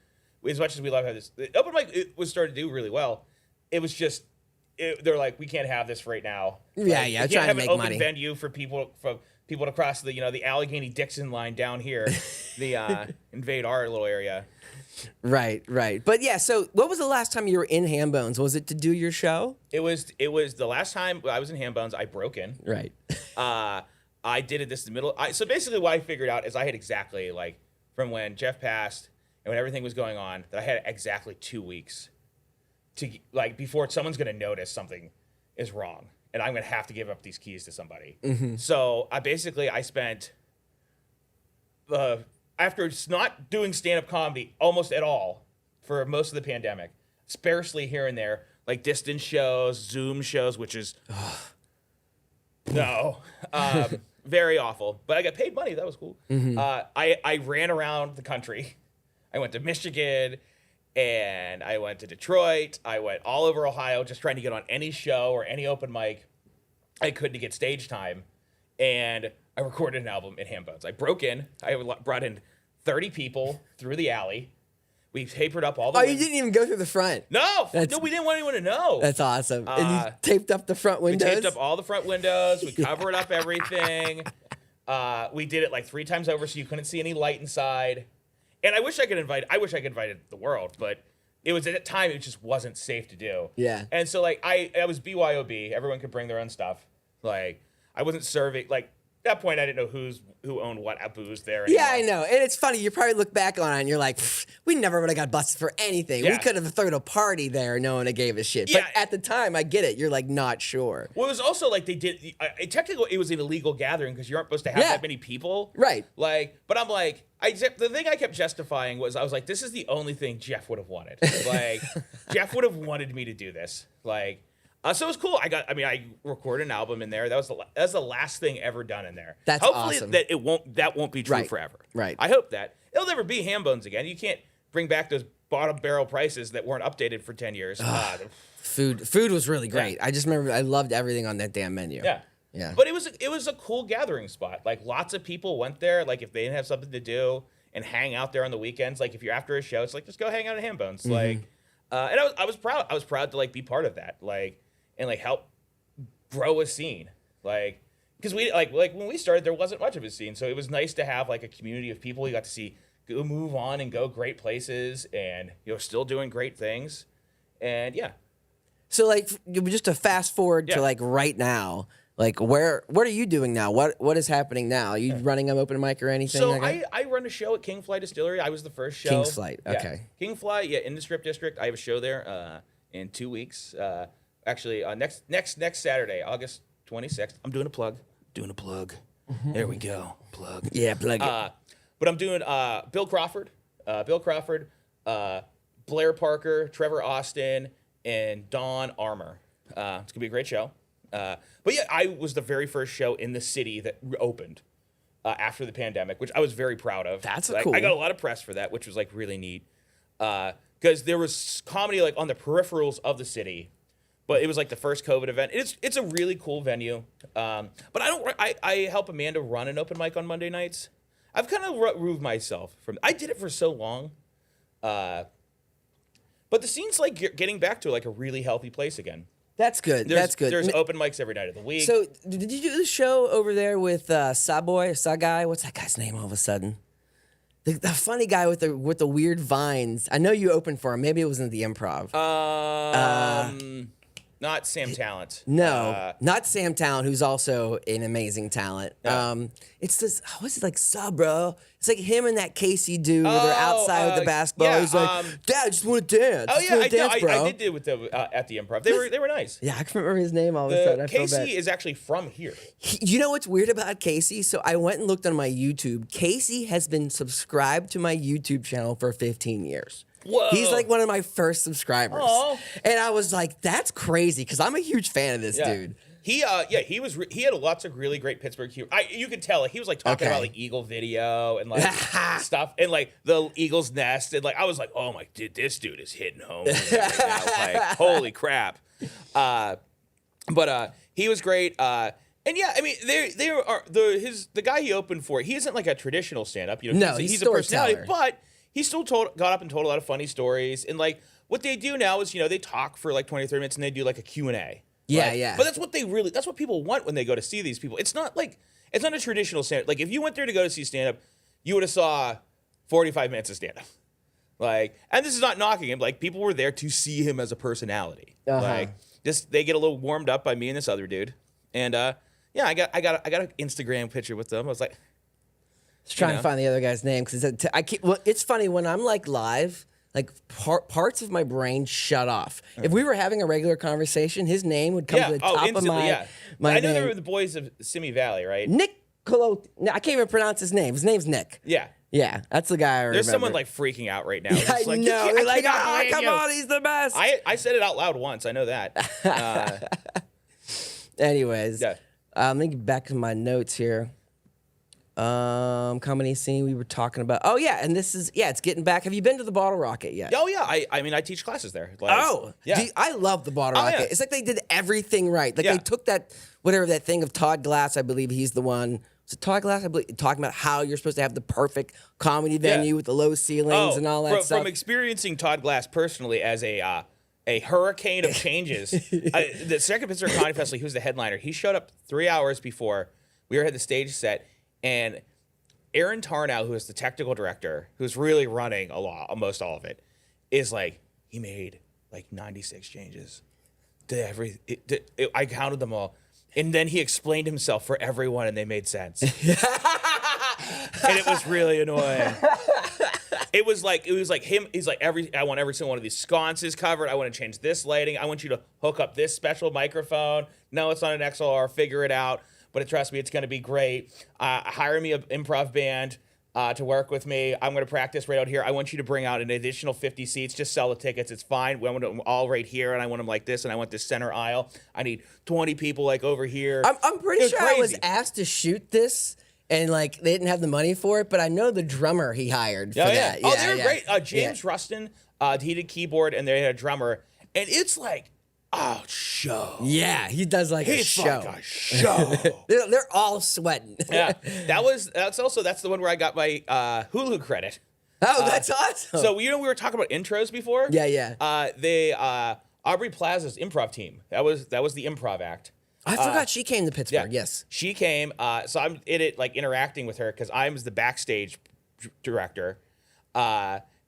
Speaker 2: as much as we love how this open mic it was starting to do really well, it was just they're like, we can't have this right now.
Speaker 1: Yeah,
Speaker 2: we can't
Speaker 1: trying
Speaker 2: have
Speaker 1: to make
Speaker 2: an open
Speaker 1: money.
Speaker 2: venue for people to cross the Allegheny Dixon line down here, invade our little area."
Speaker 1: Right. But yeah, so what was the last time you were in Ham Bones? Was it to do your show?
Speaker 2: It was the last time I was in Ham Bones. I broke in.
Speaker 1: Right.
Speaker 2: I did it this in the middle. So basically what I figured out is I had exactly like from when Jeff passed and when everything was going on that I had exactly 2 weeks to like before someone's going to notice something is wrong and I'm going to have to give up these keys to somebody. So I spent after not doing stand-up comedy almost at all for most of the pandemic, sparsely here and there, like distance shows, Zoom shows, which is very awful. But I got paid money. That was cool. I ran around the country. I went to Michigan and I went to Detroit. I went all over Ohio just trying to get on any show or any open mic I could to get stage time. And I recorded an album in Hambones. I broke in. I brought in 30 people through the alley. We tapered up all the
Speaker 1: you didn't even go through the front.
Speaker 2: No, we didn't want anyone to know.
Speaker 1: That's awesome. And you taped up the front windows?
Speaker 2: We taped up all the front windows. We covered up everything. We did it like 3 times over so you couldn't see any light inside. And I wish I could invite the world, but it was at that time it just wasn't safe to do.
Speaker 1: Yeah.
Speaker 2: And so like I was BYOB. Everyone could bring their own stuff. Like I wasn't serving like at that point I didn't know who owned what booze there anymore.
Speaker 1: Yeah, I know. And it's funny, you probably look back on it and you're like, we never would have got busted for anything.
Speaker 2: Yeah.
Speaker 1: We could have thrown a party there, no one gave a shit.
Speaker 2: Yeah.
Speaker 1: But at the time, I get it. You're like not sure.
Speaker 2: Well, it was also like they did. Technically, it was an illegal gathering because you aren't supposed to have that many people.
Speaker 1: Right.
Speaker 2: Like, but I'm like, the thing I kept justifying was I was like, this is the only thing Jeff would have wanted. Like, Jeff would have wanted me to do this. Like, so it was cool. I recorded an album in there. That was the last thing ever done in there.
Speaker 1: That's
Speaker 2: Hopefully
Speaker 1: awesome.
Speaker 2: that won't be true
Speaker 1: Right.
Speaker 2: forever.
Speaker 1: Right.
Speaker 2: I hope that it'll never be Hambones again. You can't bring back those bottom barrel prices that weren't updated for 10 years.
Speaker 1: Food was really great. I just remember I loved everything on that damn menu.
Speaker 2: Yeah.
Speaker 1: Yeah.
Speaker 2: But it was a cool gathering spot. Like lots of people went there. Like if they didn't have something to do and hang out there on the weekends. Like if you're after a show, it's like just go hang out at Hambones. Like, and I was proud. I was proud to like be part of that. Like and like help grow a scene. Like because we like when we started, there wasn't much of a scene. So it was nice to have like a community of people you got to see go move on and go great places and still doing great things. And yeah.
Speaker 1: So like just to fast forward to like right now, like what are you doing now? What is happening now? Are you running an open mic or anything?
Speaker 2: So
Speaker 1: like
Speaker 2: I run a show at King Fly Distillery. I was the first show.
Speaker 1: King's Flight, okay.
Speaker 2: Yeah. King Fly, in the Strip District. I have a show there in 2 weeks. Actually, next Saturday, August 26th. I'm doing a plug. There we go. Plug.
Speaker 1: Yeah, plug it.
Speaker 2: But I'm doing Bill Crawford, Blair Parker, Trevor Austin, and Don Armour. It's going to be a great show. But yeah, I was the very first show in the city that opened after the pandemic, which I was very proud of.
Speaker 1: That's
Speaker 2: cool. I got a lot of press for that, which was like really neat. Because there was comedy like on the peripherals of the city, but it was like the first COVID event. It's a really cool venue. But I help Amanda run an open mic on Monday nights. I've kind of removed myself from. I did it for so long. But the scene's like getting back to like a really healthy place again.
Speaker 1: That's good. That's good.
Speaker 2: There's open mics every night of the week.
Speaker 1: So did you do the show over there with Sa guy? What's that guy's name all of a sudden? The funny guy with the weird vines. I know you opened for him. Maybe it was in the Improv.
Speaker 2: Not Sam Talent.
Speaker 1: No, not Sam Talent, who's also an amazing talent.
Speaker 2: Yeah.
Speaker 1: It's this, what's it like, sub, bro? It's like him and that Casey dude. They're outside with the basketball.
Speaker 2: yeah,
Speaker 1: He's like, Dad, I just want to dance.
Speaker 2: Oh yeah,
Speaker 1: dance,
Speaker 2: I did do it with at the Improv. They were nice.
Speaker 1: Yeah, I can remember his name all of a sudden. I feel bad.
Speaker 2: Casey is actually from here.
Speaker 1: You know what's weird about Casey? So I went and looked on my YouTube. Casey has been subscribed to my YouTube channel for 15 years.
Speaker 2: Whoa.
Speaker 1: He's like one of my first subscribers.
Speaker 2: Aww.
Speaker 1: And I was like, that's crazy because I'm a huge fan of this dude.
Speaker 2: He had lots of really great Pittsburgh humor. You could tell he was like talking about like Eagle video and like stuff and like the Eagle's nest and like I was like, oh my, this dude is hitting home right now. Like holy crap. But he was great. And yeah, I mean, the guy he opened for. He isn't like a traditional stand-up.
Speaker 1: No,
Speaker 2: he's a personality, but he still got up and told a lot of funny stories. And like what they do now is they talk for like 20 or 30 minutes and they do like a Q&A.
Speaker 1: Yeah,
Speaker 2: right?
Speaker 1: yeah.
Speaker 2: But that's what people want when they go to see these people. It's not a traditional stand-up. Like if you went there to go to see stand-up, you would have saw 45 minutes of stand-up. Like, and this is not knocking him. Like people were there to see him as a personality. Like they get a little warmed up by me and this other dude. And Yeah, I got an Instagram picture with them. I was like,
Speaker 1: Just trying to find the other guy's name because it's funny when I'm like live, like parts of my brain shut off. If we were having a regular conversation, his name would come to the top of my
Speaker 2: I know
Speaker 1: name.
Speaker 2: they were the boys of Simi Valley, right?
Speaker 1: Nick Colo. No, I can't even pronounce his name. His name's Nick.
Speaker 2: Yeah.
Speaker 1: Yeah, that's the guy I remember.
Speaker 2: There's someone like freaking out right now.
Speaker 1: Yeah, I
Speaker 2: Like,
Speaker 1: know. They're like, come
Speaker 2: you.
Speaker 1: on, he's the best.
Speaker 2: I said it out loud once. I know that.
Speaker 1: Anyways,
Speaker 2: Yeah.
Speaker 1: Let me get back to my notes here. Comedy scene we were talking about. Oh yeah, and this is it's getting back. Have you been to the Bottle Rocket yet?
Speaker 2: Oh yeah, I mean I teach classes there. Like,
Speaker 1: yeah. I love the Bottle Rocket.
Speaker 2: Yeah.
Speaker 1: It's like they did everything right. Like they took that thing of Todd Glass. I believe he's the one. Was it Todd Glass? I believe talking about how you're supposed to have the perfect comedy venue with the low ceilings and all that stuff.
Speaker 2: From experiencing Todd Glass personally as a hurricane of changes, the second Pittsburgh Comedy Festival, he was the headliner. He showed up 3 hours before we had the stage set. And Aaron Tarnow, who is the technical director, who's really running almost all of it, is like, he made like 96 changes to I counted them all. And then he explained himself for everyone and they made sense. And it was really annoying. It was like him. He's like, I want every single one of these sconces covered. I want to change this lighting. I want you to hook up this special microphone. No, it's not an XLR. Figure it out. But trust me, it's going to be great. Hire me an improv band to work with me. I'm going to practice right out here. I want you to bring out an additional 50 seats. Just sell the tickets. It's fine. I want them all right here, and I want them like this, and I want this center aisle. I need 20 people like over here.
Speaker 1: I'm pretty sure I was asked to shoot this, and like they didn't have the money for it, but I know the drummer he hired for that.
Speaker 2: Oh, they were great. James Rustin, he did keyboard, and they had a drummer, and it's like, show.
Speaker 1: Yeah, he does like a show.
Speaker 2: Like a show.
Speaker 1: they're all sweating.
Speaker 2: Yeah, that's the one where I got my Hulu credit.
Speaker 1: Oh, that's awesome.
Speaker 2: So we were talking about intros before.
Speaker 1: Yeah.
Speaker 2: Aubrey Plaza's improv team. That was the improv act.
Speaker 1: I forgot she came to Pittsburgh.
Speaker 2: Yeah.
Speaker 1: Yes,
Speaker 2: she came. So I'm in it, like interacting with her because I was the backstage director.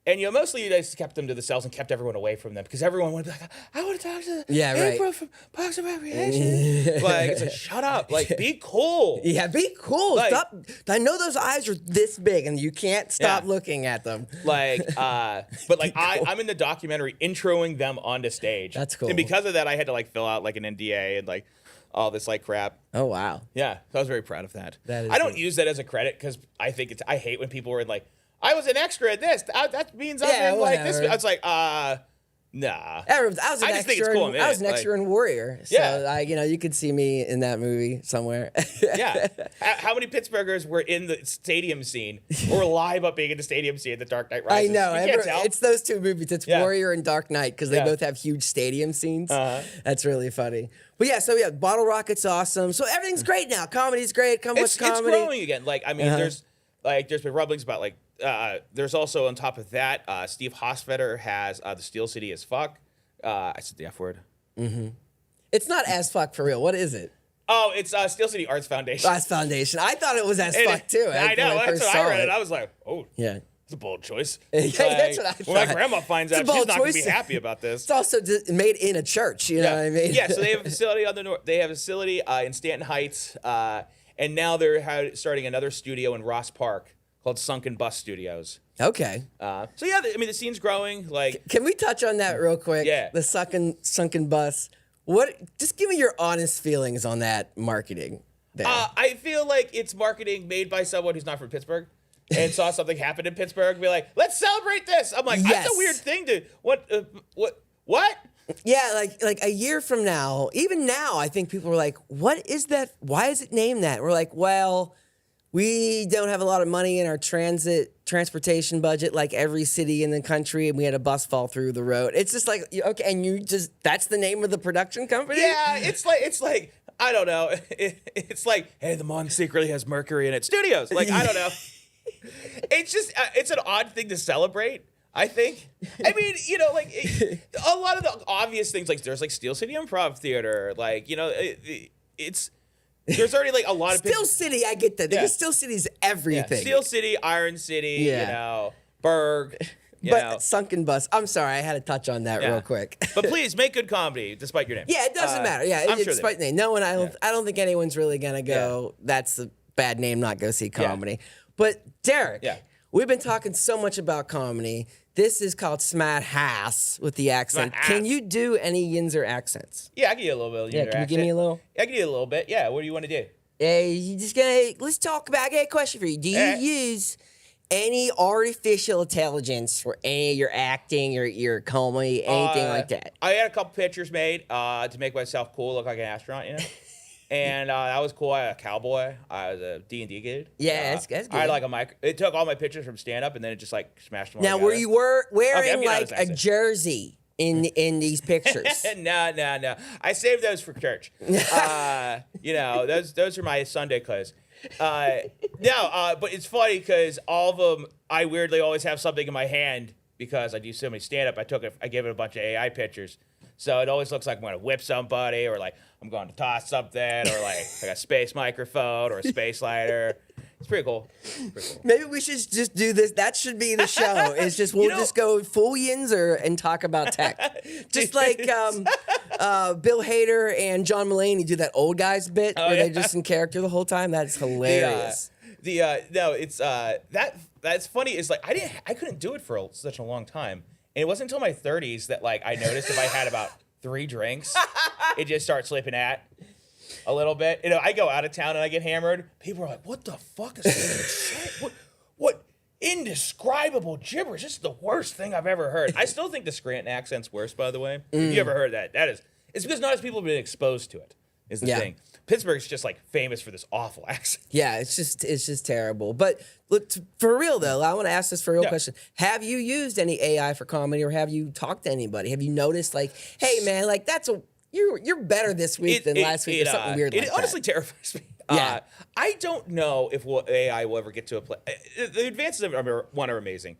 Speaker 2: And mostly you guys kept them to themselves and kept everyone away from them because everyone would be like, I want to talk to the improv from Parks and Recreation. Like, it's like, shut up. Like, be cool.
Speaker 1: Yeah, be cool.
Speaker 2: Like,
Speaker 1: stop. I know those eyes are this big and you can't stop looking at them.
Speaker 2: Like, but like I'm in the documentary introing them onto stage.
Speaker 1: That's cool.
Speaker 2: And because of that, I had to like fill out like an NDA and like all this like crap.
Speaker 1: Oh, wow.
Speaker 2: Yeah. So I was very proud of that.
Speaker 1: That is
Speaker 2: I don't use that as a credit because I hate when people were like, I was an extra at this. That means I'm in like this. I was like, nah.
Speaker 1: I was an
Speaker 2: just think it's cool.
Speaker 1: I was an extra in Warrior. So you could see me in that movie somewhere.
Speaker 2: Yeah. How many Pittsburghers were in the stadium scene or live up being in the stadium scene at the Dark Knight Rises?
Speaker 1: I know.
Speaker 2: You can't tell.
Speaker 1: It's those two movies. It's Warrior and Dark Knight because they both have huge stadium scenes. That's really funny. But Bottle Rocket's awesome. So everything's great now. Comedy's great. Comedy.
Speaker 2: It's growing again. Like, I mean, there's been rumblings about like, there's also on top of that, Steve Hosfeder has the Steel City as fuck. I said the F word.
Speaker 1: Mm-hmm. It's not as fuck for real. What is it?
Speaker 2: Oh, it's Steel City Arts Foundation.
Speaker 1: Arts Foundation. I thought it was as fuck too.
Speaker 2: I know. That's what I read it. I was like, oh,
Speaker 1: yeah.
Speaker 2: It's a bold choice.
Speaker 1: That's what I thought.
Speaker 2: When my grandma finds out, she's not going to be happy about this.
Speaker 1: It's also made in a church. You know what I mean?
Speaker 2: Yeah. So they have a facility on the north. They have a facility in Stanton Heights, and now they're starting another studio in Ross Park called Sunken Bus Studios.
Speaker 1: Okay.
Speaker 2: So yeah, I mean the scene's growing. Like,
Speaker 1: can we touch on that real quick?
Speaker 2: Yeah.
Speaker 1: The sunken bus. What? Just give me your honest feelings on that marketing. There.
Speaker 2: I feel like it's marketing made by someone who's not from Pittsburgh and saw something happen in Pittsburgh and be like, let's celebrate this. I'm like, that's a weird thing to what?
Speaker 1: Yeah, like a year from now, even now, I think people are like, what is that? Why is it named that? We're like, well, we don't have a lot of money in our transportation budget like every city in the country, and we had a bus fall through the road. It's just like, okay, and that's the name of the production company?
Speaker 2: Yeah, it's like I don't know. It's like, hey, the Mon secretly has mercury in its studios. Like, I don't know. It's just, it's an odd thing to celebrate, I think. I mean, like, a lot of the obvious things, like, there's, like, Steel City Improv Theater. Like, there's already, like, a lot of...
Speaker 1: Steel City, I get that. Because Steel City's everything.
Speaker 2: Yeah. Steel City, Iron City, Berg.
Speaker 1: But sunken bus. I'm sorry, I had to touch on that real quick.
Speaker 2: But please make good comedy despite your name.
Speaker 1: Yeah, it doesn't matter. Yeah,
Speaker 2: I'm sure
Speaker 1: despite name. No one. I don't think anyone's really gonna go. That's a bad name. Not go see comedy. But Derek, we've been talking so much about comedy. This is called Smart Haus with the accent. Can you do any Yinzer accents?
Speaker 2: Yeah, I can do a little bit of Yinzer accent.
Speaker 1: Can you give me a little?
Speaker 2: I can do a little bit. Yeah, what do you want to do?
Speaker 1: You just let's talk about. I got a question for you. Do you use any artificial intelligence for any of your acting, your comedy, anything like that?
Speaker 2: I had a couple pictures made to make myself cool, look like an astronaut, and that was cool. I had a cowboy. I was a D&D kid.
Speaker 1: Yeah, that's good.
Speaker 2: I had like a mic. It took all my pictures from stand-up, and then it just like smashed them all
Speaker 1: now,
Speaker 2: together.
Speaker 1: were you wearing like a jersey in these pictures?
Speaker 2: No. I saved those for church. Those are my Sunday clothes. But it's funny because all of them, I weirdly always have something in my hand because I do so many stand-up. I gave it a bunch of AI pictures. So it always looks like I'm going to whip somebody or like I'm going to toss something or like a space microphone or a space lighter. It's pretty cool.
Speaker 1: Maybe we should just do this. That should be the show. It's just we'll just go full Yinzer and talk about tech. Just like Bill Hader and John Mulaney do that old guys bit where they're just in character the whole time. That's hilarious.
Speaker 2: That's funny. It's like I couldn't do it for such a long time. And it wasn't until my 30s that like I noticed if I had about 3 drinks, it just starts slipping at a little bit. I go out of town and I get hammered. People are like, "What the fuck is this? What indescribable gibberish? This is the worst thing I've ever heard." I still think the Scranton accent's worse, by the way. If you ever heard that, it's because not as people have been exposed to it. Is the thing. Pittsburgh's just like famous for this awful accent.
Speaker 1: Yeah, it's just terrible. But look, for real though, I want to ask this for a real question. Have you used any AI for comedy, or have you talked to anybody? Have you noticed like, hey man, like you're better this week than last week, or something weird like that?
Speaker 2: It honestly terrifies me.
Speaker 1: Yeah.
Speaker 2: I don't know if AI will ever get to a place. The advances of it are amazing.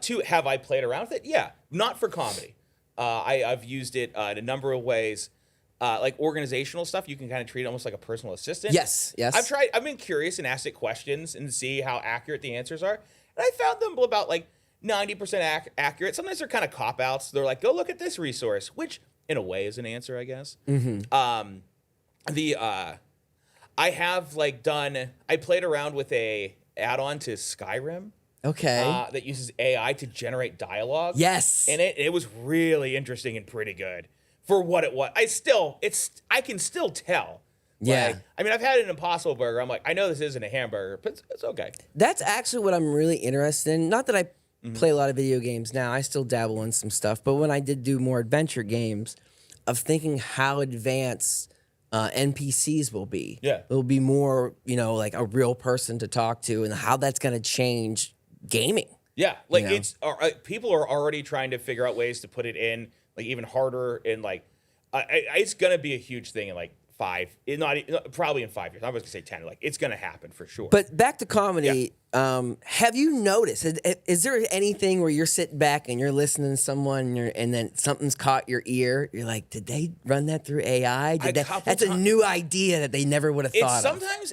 Speaker 2: 2, have I played around with it? Yeah, not for comedy. I've used it in a number of ways. Like organizational stuff, you can kind of treat it almost like a personal assistant.
Speaker 1: Yes.
Speaker 2: I've been curious and asked it questions and see how accurate the answers are. And I found them about like 90% accurate. Sometimes they're kind of cop-outs. They're like, go look at this resource, which in a way is an answer, I guess. I have I played around with a add-on to Skyrim.
Speaker 1: Okay.
Speaker 2: That uses AI to generate dialogue.
Speaker 1: Yes.
Speaker 2: And it was really interesting and pretty good. For what it was, I can still tell.
Speaker 1: Yeah.
Speaker 2: I mean, I've had an Impossible Burger. I'm like, I know this isn't a hamburger, but it's okay.
Speaker 1: That's actually what I'm really interested in. Not that I play a lot of video games now. I still dabble in some stuff. But when I did do more adventure games, of thinking how advanced NPCs will be.
Speaker 2: Yeah.
Speaker 1: It'll be more, like a real person to talk to, and how that's going to change gaming.
Speaker 2: Yeah. Like people are already trying to figure out ways to put it in like even harder, and like it's gonna be a huge thing in like 5, probably in 5 years. I was gonna say 10. Like it's gonna happen for sure.
Speaker 1: But back to comedy. Have you noticed? Is there anything where you're sitting back and you're listening to someone, and then something's caught your ear? You're like, did they run that through AI? That's a new idea that they never would have thought of.
Speaker 2: Sometimes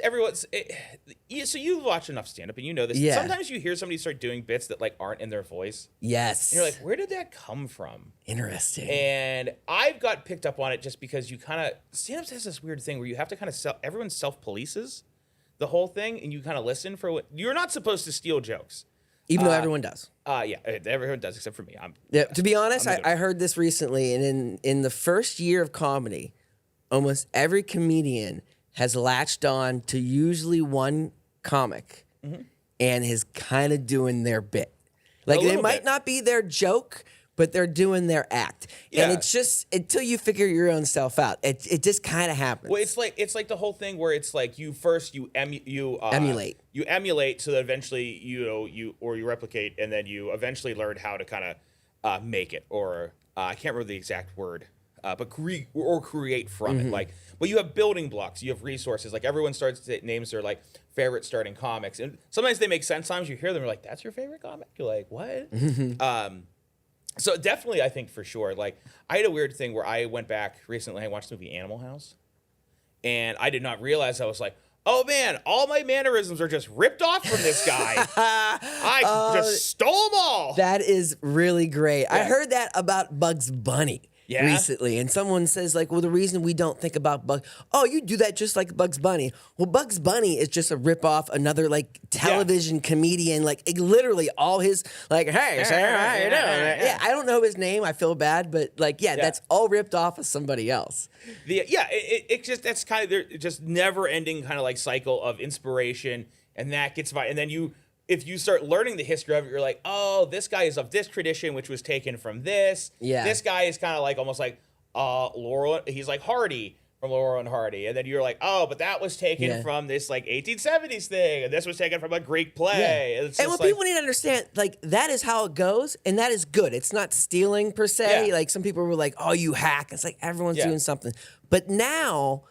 Speaker 2: so you watch enough stand-up and you know this.
Speaker 1: Yeah.
Speaker 2: Sometimes you hear somebody start doing bits that like aren't in their voice.
Speaker 1: Yes.
Speaker 2: And you're like, where did that come from?
Speaker 1: Interesting.
Speaker 2: And I've got picked up on it just because you kind of stand-up has this weird thing where you have to kind of everyone self-polices the whole thing, and you kind of listen for what you're not supposed to steal jokes,
Speaker 1: even though everyone does.
Speaker 2: Yeah, everyone does except for me.
Speaker 1: To be honest, I heard this recently, and in the first year of comedy, almost every comedian has latched on to usually one comic and is kind of doing their bit. Like they might not be their joke, but they're doing their act. Yeah. And it's just until you figure your own self out, it just kind of happens.
Speaker 2: Well, it's like the whole thing where it's like you emulate. You emulate so that eventually you replicate, and then you eventually learn how to kind of make it, or I can't remember the exact word, but create from it. Like, well, you have building blocks, you have resources. Like everyone starts to names their like favorite starting comics, and sometimes they make sense. Sometimes you hear them, you're like, "That's your favorite comic?" You're like, "What?" So definitely, I think for sure. Like I had a weird thing where I went back recently. I watched the movie Animal House, and I did not realize I was like, oh man, all my mannerisms are just ripped off from this guy. I just stole them all.
Speaker 1: That is really great. I heard that about Bugs Bunny.
Speaker 2: Yeah?
Speaker 1: Recently, and someone says like, well, the reason we don't think about you do that just like Bugs Bunny. Well, Bugs Bunny is just a ripoff, another like television comedian, like literally all his like, hey, Sarah, how you doing? Yeah, I don't know his name. I feel bad, but like, that's all ripped off of somebody else.
Speaker 2: It just that's kind of just never ending kind of like cycle of inspiration, and that gets by, and then if you start learning the history of it, you're like, oh, this guy is of this tradition, which was taken from this.
Speaker 1: Yeah.
Speaker 2: This guy is kind of like almost like Laurel. He's like Hardy from Laurel and Hardy. And then you're like, oh, but that was taken from this like 1870s thing. And this was taken from a Greek play.
Speaker 1: Yeah. And what people need to understand, like, that is how it goes. And that is good. It's not stealing per se. Like some people were like, oh, you hack. It's like everyone's doing something. But now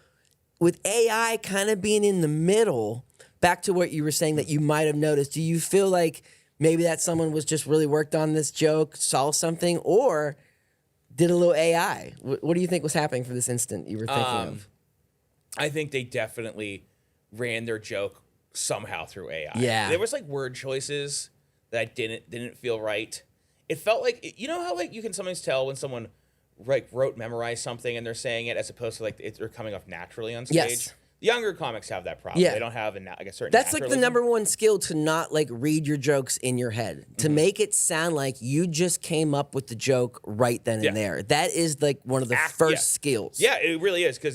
Speaker 1: with AI kind of being in the middle, back to what you were saying that you might have noticed, do you feel like maybe that someone was just really worked on this joke, saw something, or did a little AI? What do you think was happening for this instant you were thinking of?
Speaker 2: I think they definitely ran their joke somehow through AI.
Speaker 1: Yeah.
Speaker 2: There was like word choices that didn't feel right. It felt like, you know how like you can sometimes tell when someone like memorized something and they're saying it as opposed to like they're coming off naturally on stage?
Speaker 1: Yes.
Speaker 2: The younger comics have that problem.
Speaker 1: Yeah.
Speaker 2: They don't have like a certain.
Speaker 1: That's like the
Speaker 2: naturalism.
Speaker 1: number one skill, to not like read your jokes in your head, to make it sound like you just came up with the joke right then and there. That is like one of the first skills.
Speaker 2: Yeah, it really is, because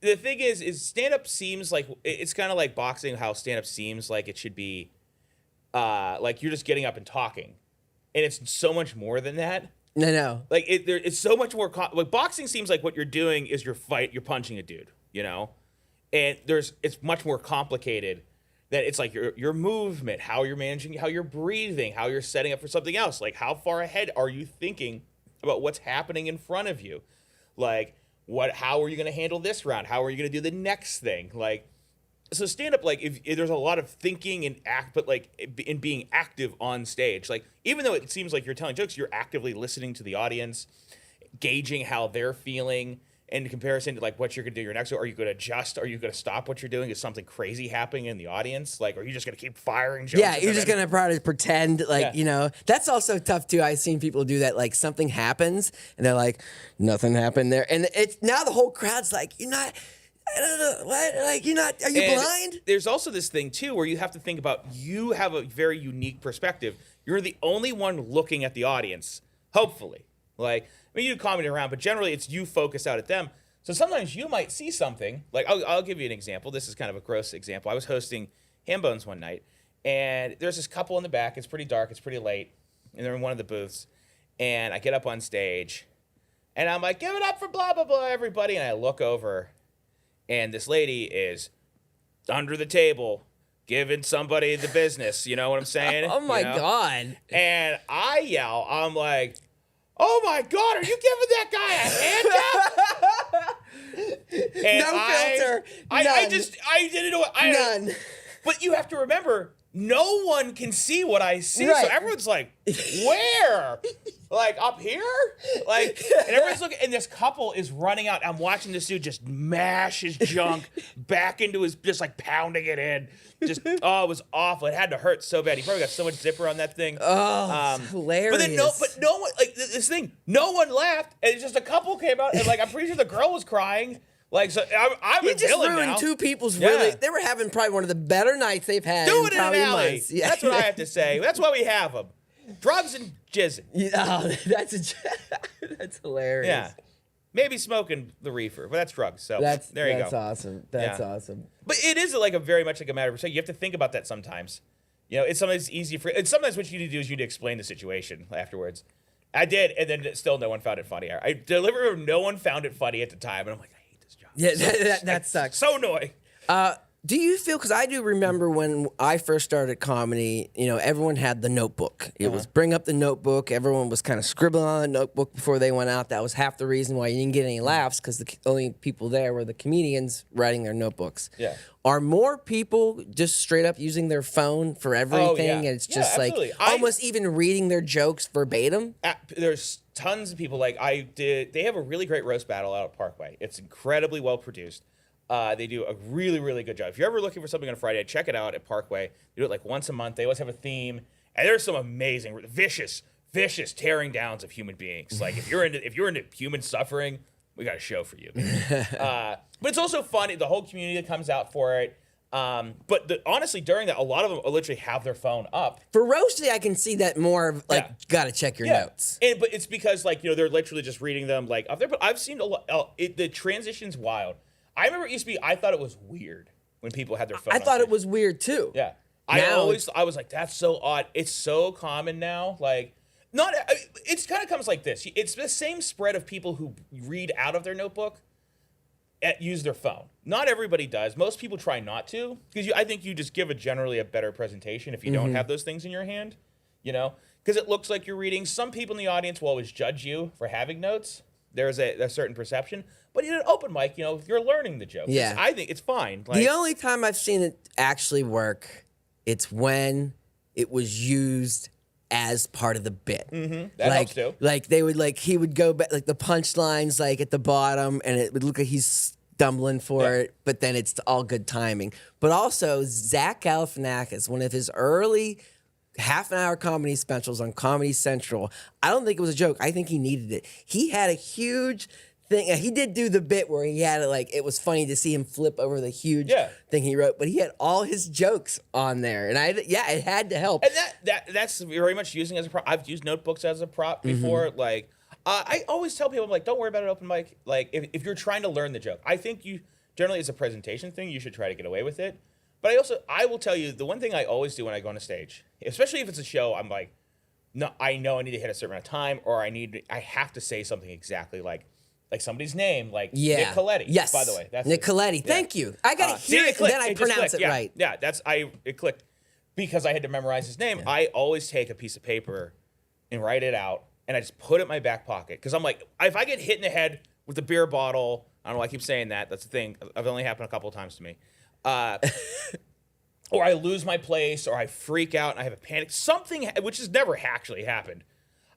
Speaker 2: the thing is stand up seems like it's kind of like boxing. How stand up seems like it should be, like you're just getting up and talking, and it's so much more than that.
Speaker 1: No.
Speaker 2: Like it's so much more. Like boxing seems like what you're doing is you're punching a dude, you know. And it's much more complicated. That it's like your movement, how you're managing, how you're breathing, how you're setting up for something else. Like how far ahead are you thinking about what's happening in front of you? Like how are you going to handle this round? How are you going to do the next thing? Like, so stand up, like if there's a lot of thinking and but like in being active on stage. Like even though it seems like you're telling jokes, you're actively listening to the audience, gauging how they're feeling. In comparison to like what you're gonna do your next, are you gonna adjust? Are you gonna stop what you're doing? Is something crazy happening in the audience? Like, are you just gonna keep firing jokes?
Speaker 1: Yeah, you're just gonna probably pretend like, you know. That's also tough too. I've seen people do that. Like something happens and they're like, nothing happened there, and it's now the whole crowd's like, you're not. I don't know what. Like you're not. Are you blind?
Speaker 2: There's also this thing too where you have to think about. You have a very unique perspective. You're the only one looking at the audience. Hopefully, like. I mean, you do comedy around, but generally it's you focus out at them. So sometimes you might see something. Like, I'll give you an example. This is kind of a gross example. I was hosting Hambones one night, and there's this couple in the back. It's pretty dark. It's pretty late. And they're in one of the booths. And I get up on stage, and I'm like, give it up for blah, blah, blah, everybody. And I look over, and this lady is under the table giving somebody the business. You know what I'm saying?
Speaker 1: Oh, my God.
Speaker 2: And I yell, I'm like, oh my God, are you giving that guy a hand job?
Speaker 1: No filter.
Speaker 2: I didn't know what.
Speaker 1: None.
Speaker 2: But you have to remember, no one can see what I see.
Speaker 1: Right.
Speaker 2: So everyone's like, where? Like up here? Like, and everyone's looking, and this couple is running out. I'm watching this dude just mash his junk back into his, just like pounding it in. Just, it was awful. It had to hurt so bad. He probably got so much zipper on that thing.
Speaker 1: Oh, it's hilarious.
Speaker 2: But no one, like this thing, no one laughed. And it's just a couple came out, and like, I'm pretty sure the girl was crying. Like, so I'm
Speaker 1: You just ruined two people's really. They were having probably one of the better nights they've had.
Speaker 2: Do it in an
Speaker 1: probably
Speaker 2: alley.
Speaker 1: months. Yeah.
Speaker 2: That's what I have to say. That's why we have them. Drugs and jizzing.
Speaker 1: Oh, that's hilarious.
Speaker 2: Yeah. Maybe smoking the reefer, but that's drugs. So there you go.
Speaker 1: That's awesome. That's awesome.
Speaker 2: But it is like a very much like a matter of perspective. You have to think about that sometimes. You know, it's sometimes easy for. And sometimes what you need to do is you need to explain the situation afterwards. I did, and then still no one found it funny. I delivered. No one found it funny at the time, and I'm like, I hate this job.
Speaker 1: Yeah, that sucks.
Speaker 2: So annoying.
Speaker 1: Do you feel, because I do remember when I first started comedy, you know, everyone had the notebook. It was bring up the notebook. Everyone was kind of scribbling on the notebook before they went out. That was half the reason why you didn't get any laughs, because the only people there were the comedians writing their notebooks.
Speaker 2: Yeah.
Speaker 1: Are more people just straight up using their phone for everything? And it's just like almost even reading their jokes verbatim?
Speaker 2: There's tons of people. Like they have a really great roast battle out at Parkway. It's incredibly well produced. They do a really, really good job. If you're ever looking for something on a Friday, check it out at Parkway. They do it like once a month. They always have a theme, and there's some amazing, vicious tearing downs of human beings. Like if you're into human suffering, we got a show for you. But it's also fun. The whole community that comes out for it. But honestly, during that, a lot of them literally have their phone up.
Speaker 1: For Roasty, I can see that more of like, gotta check your notes.
Speaker 2: But it's because like, they're literally just reading them like up there. But I've seen a lot, the transition's wild. I remember it used to be, I thought it was weird when people had their phone.
Speaker 1: I thought it was weird too.
Speaker 2: Yeah. I was like, that's so odd. It's so common now. Like, it kind of comes like this. It's the same spread of people who read out of their notebook use their phone. Not everybody does. Most people try not to, because I think you just give generally a better presentation if you don't have those things in your hand, because it looks like you're reading. Some people in the audience will always judge you for having notes. There's a certain perception, but in an open mic, you're learning the joke.
Speaker 1: Yeah.
Speaker 2: I think it's fine. Like,
Speaker 1: the only time I've seen it actually work, it's when it was used as part of the bit.
Speaker 2: That helps too.
Speaker 1: Like he would go back, like the punchlines like at the bottom, and it would look like he's stumbling for it, but then it's all good timing. But also, Zach Galifianakis, one of his early half-an-hour comedy specials on Comedy Central, I don't think it was a joke. I think he needed it. He had a huge thing. He did do the bit where he had it, it was funny to see him flip over the huge thing he wrote, but he had all his jokes on there, and it had to help.
Speaker 2: And that's very much using as a prop. I've used notebooks as a prop before. Like, I always tell people, I'm like, don't worry about an open mic. Like, if you're trying to learn the joke, I think you generally, as a presentation thing, you should try to get away with it. But I will tell you, the one thing I always do when I go on a stage, especially if it's a show, I'm like, no, I know I need to hit a certain amount of time, or I have to say something exactly like somebody's name, like Nick Coletti.
Speaker 1: Yes.
Speaker 2: By the way, that's
Speaker 1: Nick Coletti. Thank you. I gotta hear it, and then I pronounce it right.
Speaker 2: Yeah, it clicked because I had to memorize his name. Yeah. I always take a piece of paper and write it out, and I just put it in my back pocket because I'm like, if I get hit in the head with a beer bottle, I don't know why I keep saying that. That's the thing. It's only happened a couple of times to me. Or I lose my place, or I freak out and I have a panic. Something which has never actually happened.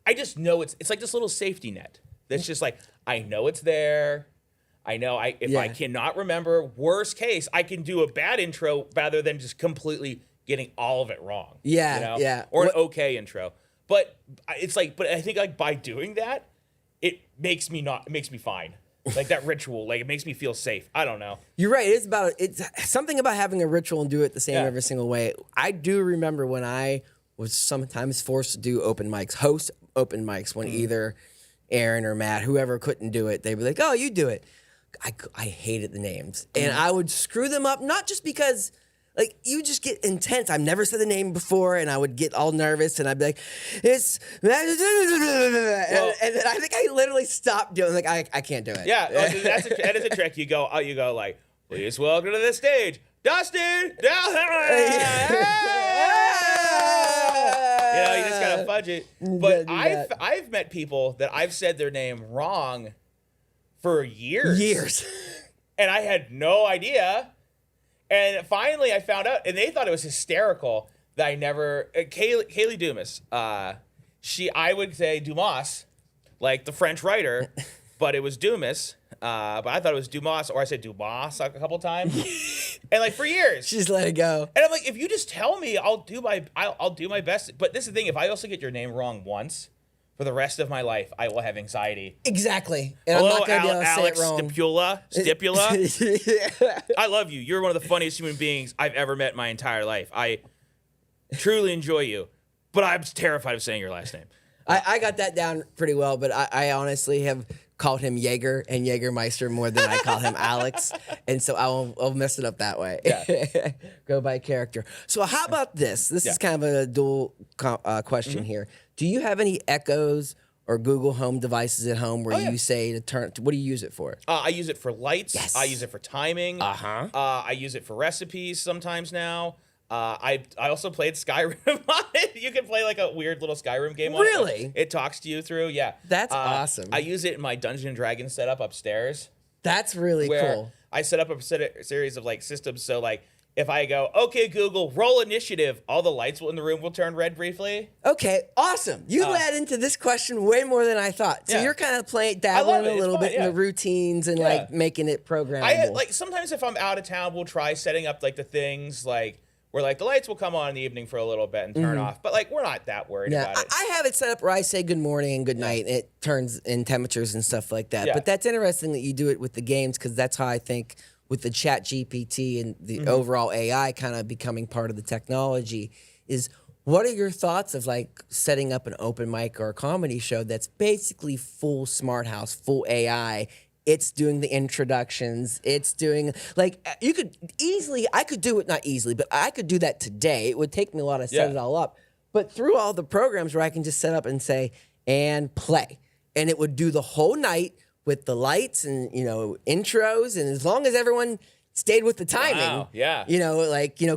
Speaker 2: I just know it's like this little safety net. That's just like, I know it's there. I know if I cannot remember, worst case, I can do a bad intro rather than just completely getting all of it wrong.
Speaker 1: Yeah.
Speaker 2: Or an okay intro. But it's like, but I think like by doing that, it makes me fine. Like that ritual, like it makes me feel safe. I don't know.
Speaker 1: You're right. It's something about having a ritual and do it the same every single way. I do remember when I was sometimes forced to do open mics, host open mics when either Aaron or Matt, whoever couldn't do it, they'd be like, "Oh, you do it." I hated the names, and I would screw them up, not just because. Like, you just get intense. I've never said the name before, and I would get all nervous, and I'd be like, it's... and then I think I literally stopped doing it. Like, I can't do it.
Speaker 2: Yeah, that is a trick. You go like, please welcome to the stage, Dustin Dowling. You just gotta fudge it. But I've met people that I've said their name wrong for years. And I had no idea. And finally, I found out, and they thought it was hysterical that I never. Kaylee Dumas, I would say Dumas, like the French writer, but it was Dumas. But I thought it was Dumas, or I said Dumas a couple times, and like for years,
Speaker 1: she's let it go.
Speaker 2: And I'm like, if you just tell me, I'll do my best. But this is the thing: if I also get your name wrong once, for the rest of my life, I will have anxiety.
Speaker 1: Exactly. And
Speaker 2: hello,
Speaker 1: I'm not gonna be able to
Speaker 2: Alex
Speaker 1: say it wrong.
Speaker 2: Stipula. I love you. You're one of the funniest human beings I've ever met in my entire life. I truly enjoy you, but I'm terrified of saying your last name.
Speaker 1: I got that down pretty well, but I honestly have called him Jaeger and Jägermeister more than I call him Alex, and so I'll mess it up that way. Yeah. Go by character. So how about this? This is kind of a dual question here. Do you have any Echoes or Google Home devices at home where you say to turn? What do you use it for?
Speaker 2: I use it for lights.
Speaker 1: Yes.
Speaker 2: I use it for timing. I use it for recipes sometimes now. I also played Skyrim on it. You can play like a weird little Skyrim game on it.
Speaker 1: Really?
Speaker 2: It talks to you through,
Speaker 1: That's awesome.
Speaker 2: I use it in my Dungeons & Dragons setup upstairs.
Speaker 1: That's really cool.
Speaker 2: I set up a series of like systems, so like if I go, okay, Google, roll initiative, all the lights in the room will turn red briefly.
Speaker 1: Okay, awesome. You led into this question way more than I thought. So you're kind of dabbling a little bit in the routines and like making it programmable.
Speaker 2: Like sometimes if I'm out of town, we'll try setting up like the things like where like the lights will come on in the evening for a little bit and turn off. But like we're not that worried about it.
Speaker 1: I have it set up where I say good morning and good night. And it turns in temperatures and stuff like that. But that's interesting that you do it with the games because that's how I think with the Chat GPT and the overall AI kind of becoming part of the technology is what are your thoughts of like setting up an open mic or a comedy show that's basically full Smart House, full AI? It's doing the introductions. It's doing like you could easily, I could do it, not easily, but I could do that today. It would take me a lot to set it all up. But through all the programs where I can just set up and say, and play. And it would do the whole night with the lights and, intros. And as long as everyone stayed with the timing,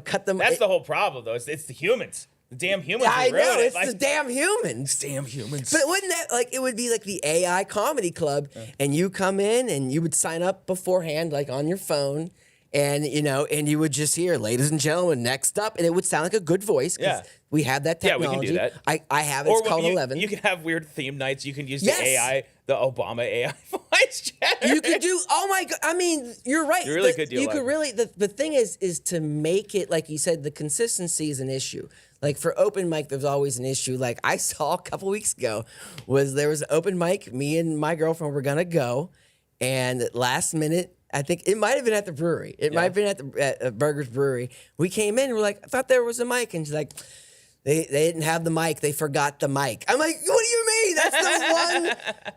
Speaker 1: cut them.
Speaker 2: That's the whole problem, though. It's the humans. The damn humans.
Speaker 1: I know, it's the damn humans.
Speaker 2: Damn humans.
Speaker 1: But wouldn't that, it would be like the AI comedy club, and you come in and you would sign up beforehand, like on your phone, and, and you would just hear, ladies and gentlemen, next up, and it would sound like a good voice.
Speaker 2: Yeah.
Speaker 1: We have that technology.
Speaker 2: Yeah, we can do that.
Speaker 1: I have it. It's called 11.
Speaker 2: You can have weird theme nights. You can use the AI, the Obama AI voice chatter.
Speaker 1: You could do, oh my God. I mean, you're right.
Speaker 2: You really could do
Speaker 1: You could really, the thing is to make it, like you said, the consistency is an issue. Like for open mic, there's always an issue. Like I saw a couple weeks ago there was an open mic. Me and my girlfriend were going to go. And last minute, I think it might have been at the brewery. It might have been at Burger's Brewery. We came in and we're like, I thought there was a mic. And she's like, they didn't have the mic. They forgot the mic. I'm like, what do you mean? That's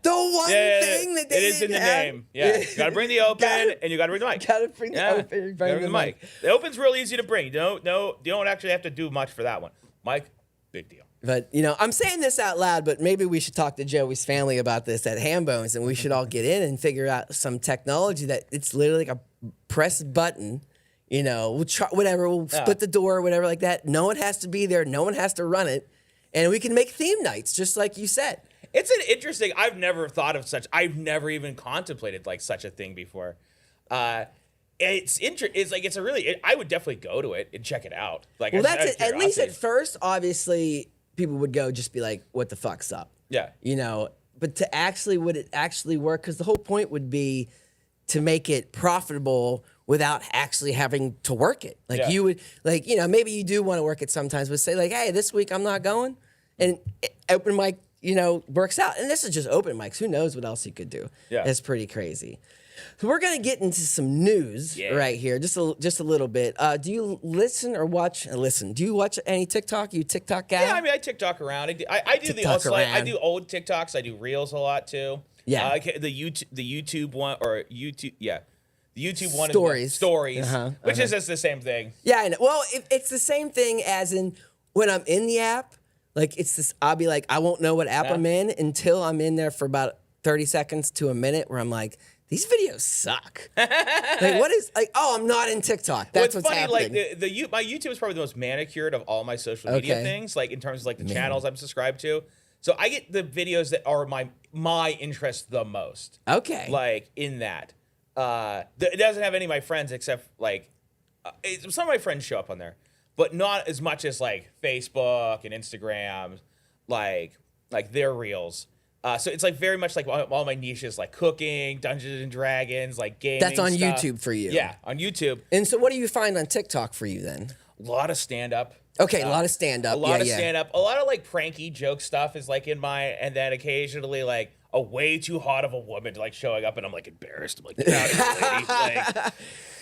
Speaker 1: the one thing that they
Speaker 2: didn't have. It is in the name. Yeah. You got to bring the open and you got to bring the mic.
Speaker 1: Got to bring the open.
Speaker 2: Bring the mic. The open's real easy to bring. You don't actually have to do much for that one. Mic, big deal.
Speaker 1: But, I'm saying this out loud, but maybe we should talk to Joey's family about this at Hambones, and we should all get in and figure out some technology that it's literally like a press button. We'll try whatever. We'll split the door, whatever like that. No one has to be there. No one has to run it. And we can make theme nights, just like you said.
Speaker 2: It's an interesting, I've never thought of such, I've never even contemplated like such a thing before. It's a really, I would definitely go to it and check it out. Like,
Speaker 1: well, that's it. At least at first, obviously, people would go just be like, what the fuck's up?
Speaker 2: Yeah.
Speaker 1: But would it actually work? Because the whole point would be to make it profitable without actually having to work it. Like you would, maybe you do want to work it sometimes, but say like, hey, this week I'm not going. And open mic, works out. And this is just open mics. Who knows what else you could do? Yeah. It's pretty crazy. So we're going to get into some news right here, just a little bit. Do you listen or watch? Do you watch any TikTok? You TikTok guy?
Speaker 2: Yeah, I mean, I TikTok around. I do I do old TikToks. I do Reels a lot too.
Speaker 1: Yeah.
Speaker 2: The YouTube one or YouTube, yeah. The YouTube one
Speaker 1: Stories.
Speaker 2: Is Stories, which is just the same thing.
Speaker 1: Yeah, I know. Well, it's the same thing as in when I'm in the app, like it's this, I'll be like, I won't know what app I'm in until I'm in there for about 30 seconds to a minute where I'm like, these videos suck. Like, what is, like, oh, I'm not in TikTok. That's what's
Speaker 2: funny,
Speaker 1: happening.
Speaker 2: Like, my YouTube is probably the most manicured of all my social media things, like in terms of like the channels I'm subscribed to. So I get the videos that are my interest the most.
Speaker 1: Okay.
Speaker 2: Like in that. It doesn't have any of my friends except like some of my friends show up on there, but not as much as like Facebook and Instagram, like their reels. So it's like very much like all my niches, like cooking, Dungeons and Dragons, like gaming.
Speaker 1: That's on
Speaker 2: stuff.
Speaker 1: YouTube for you.
Speaker 2: Yeah, on YouTube.
Speaker 1: And so what do you find on TikTok for you then?
Speaker 2: A lot of stand-up.
Speaker 1: Okay, a lot of stand-up.
Speaker 2: A lot of stand-up. A lot of like pranky joke stuff is like in my, and then occasionally like a way too hot of a woman like showing up and I'm like embarrassed. I'm like, get out of here,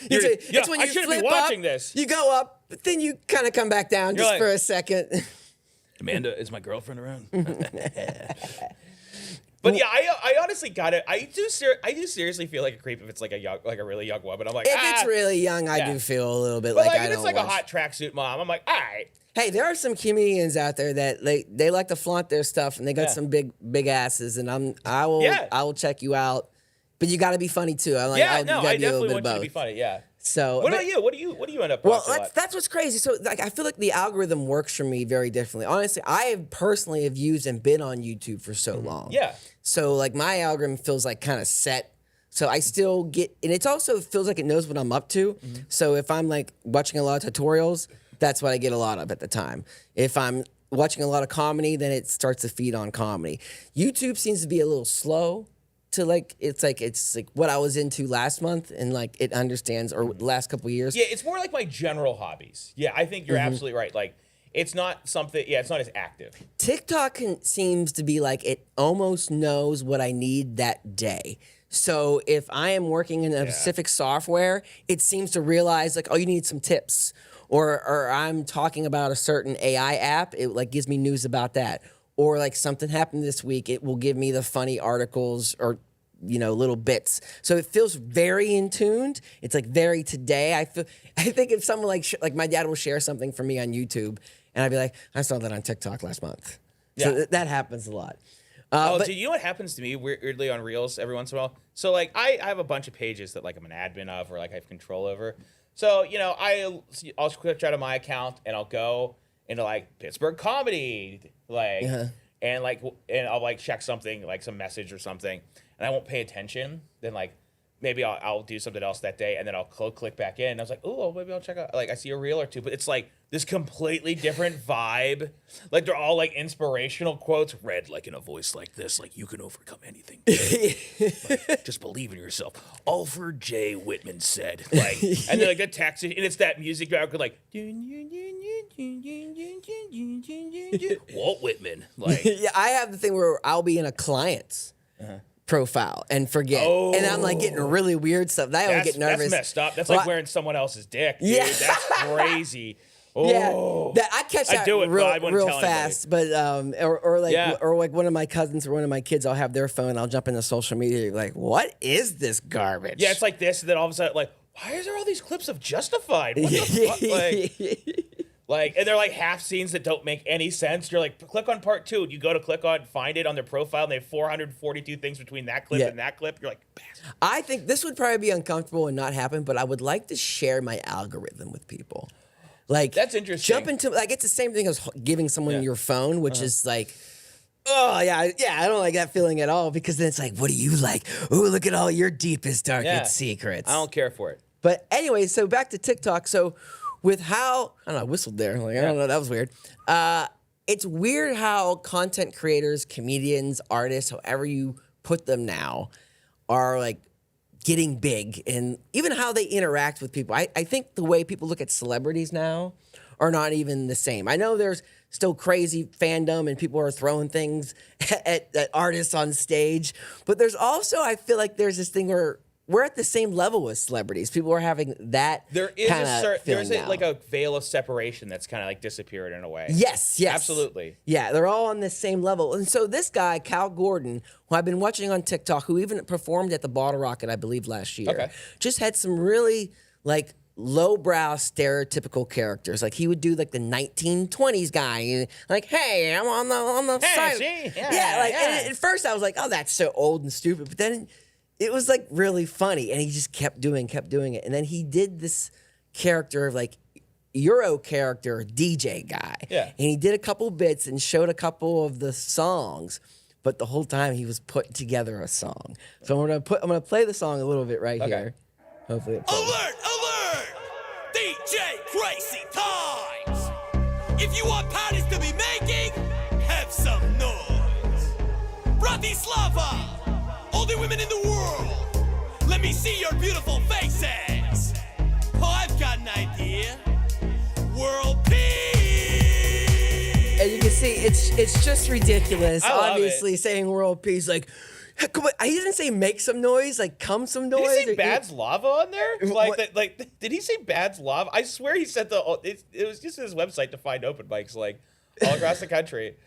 Speaker 2: lady. Like,
Speaker 1: when you
Speaker 2: I shouldn't be
Speaker 1: flip
Speaker 2: watching
Speaker 1: up,
Speaker 2: this.
Speaker 1: You go up, but then you kind of come back down just for a second.
Speaker 2: Amanda, is my girlfriend around? But yeah, I honestly got it. I do seriously feel like a creep if it's like a really young woman. I'm like,
Speaker 1: if it's really young, I do feel a little bit
Speaker 2: but
Speaker 1: like I
Speaker 2: if
Speaker 1: don't
Speaker 2: it's like
Speaker 1: watch.
Speaker 2: a hot tracksuit mom, I'm like, all right.
Speaker 1: Hey, there are some comedians out there that they like to flaunt their stuff and they got some big asses, and I will check you out, but you got to be funny too. I'm like,
Speaker 2: I definitely want you to be funny. Yeah.
Speaker 1: So
Speaker 2: what about you? What do you end up watching?
Speaker 1: Well, that's what's crazy. So like, I feel like the algorithm works for me very differently. Honestly, I personally have used and been on YouTube for so long.
Speaker 2: Yeah.
Speaker 1: So like my algorithm feels like kind of set. So I still get, and it also feels like it knows what I'm up to. So if I'm like watching a lot of tutorials, that's what I get a lot of at the time. If I'm watching a lot of comedy, then it starts to feed on comedy. YouTube seems to be a little slow to it's like what I was into last month, and like it understands, or the last couple of years.
Speaker 2: Yeah, it's more like my general hobbies. Yeah, I think you're absolutely right. Like, it's not something, it's not as active.
Speaker 1: TikTok seems to be like it almost knows what I need that day. So if I am working in a specific software, it seems to realize like, oh, you need some tips. Or I'm talking about a certain AI app, it like gives me news about that. Or like something happened this week, it will give me the funny articles or little bits. So it feels very in tuned. It's like very today. I think if someone like my dad will share something for me on YouTube, and I'd be like, I saw that on TikTok last month.
Speaker 2: Yeah.
Speaker 1: So that happens a lot.
Speaker 2: But do you know what happens to me weirdly on Reels every once in a while? So like I have a bunch of pages that like I'm an admin of, or like I have control over. So I'll switch out of my account and I'll go into like Pittsburgh comedy, like and I'll like check something, like some message or something, and I won't pay attention. Then like maybe I'll do something else that day, and then I'll click back in. And I was like, oh, maybe I'll check out. Like I see a reel or two, but it's like this completely different vibe. Like they're all like inspirational quotes read like in a voice like this, like you can overcome anything. Like, just believe in yourself. Alfred J. Whitman said, like, and then like the text, and it's that music background like Walt Whitman. Like,
Speaker 1: yeah, I have the thing where I'll be in a client's profile and forget, and I'm like getting really weird stuff. I always get nervous.
Speaker 2: That's messed up. That's like wearing someone else's dick, dude.
Speaker 1: Yeah.
Speaker 2: That's crazy. Oh.
Speaker 1: Yeah, that I catch that real fast. But or like one of my cousins or one of my kids, I'll have their phone. I'll jump into social media. Like, what is this garbage?
Speaker 2: Yeah, it's like this, and then all of a sudden, like, why is there all these clips of Justified? What the fuck? Like, and they're like half scenes that don't make any sense. You're like, click on part 2. You go to click on, find it on their profile, and they have 442 things between that clip and that clip. You're like, bastard.
Speaker 1: I think this would probably be uncomfortable and not happen, but I would like to share my algorithm with people. Like,
Speaker 2: that's interesting.
Speaker 1: Jump into, like, it's the same thing as giving someone your phone, which is like, oh, yeah, I don't like that feeling at all, because then it's like, what do you like? Ooh, look at all your deepest, darkest secrets.
Speaker 2: I don't care for it.
Speaker 1: But anyway, so back to TikTok. So with how, I don't know, I whistled there. Like, I don't know, that was weird. It's weird how content creators, comedians, artists, however you put them now, are like getting big, and even how they interact with people. I think the way people look at celebrities now are not even the same. I know there's still crazy fandom and people are throwing things at artists on stage, but there's also, I feel like there's this thing where we're at the same level as celebrities. People are having that.
Speaker 2: There is like a veil of separation that's kind of like disappeared in a way.
Speaker 1: Yes,
Speaker 2: absolutely.
Speaker 1: Yeah, they're all on the same level. And so this guy, Cal Gordon, who I've been watching on TikTok, who even performed at the Bottle Rocket, I believe, last year, just had some really like lowbrow stereotypical characters. Like he would do like the 1920s guy, and like, hey, I'm on the side.
Speaker 2: See?
Speaker 1: And at first I was like, oh, that's so old and stupid. But then it was like really funny, and he just kept doing it. And then he did this character of like Euro character DJ guy.
Speaker 2: Yeah.
Speaker 1: And he did a couple bits and showed a couple of the songs, but the whole time he was putting together a song. So I'm gonna play the song a little bit right here. Hopefully it plays.
Speaker 4: Alert! DJ Crazy Times! If you want parties to be making, have some noise. Bratislava! All the women in the world, let me see your beautiful faces. Oh, I've got an idea. World peace!
Speaker 1: And you can see it's just ridiculous.
Speaker 2: Obviously,
Speaker 1: saying world peace, like, come on, he didn't say make some noise, like come some noise.
Speaker 2: Did he say Bad's Lava on there? Like, did he say Bad's Lava? I swear he said it was just his website to find open mics like all across the country.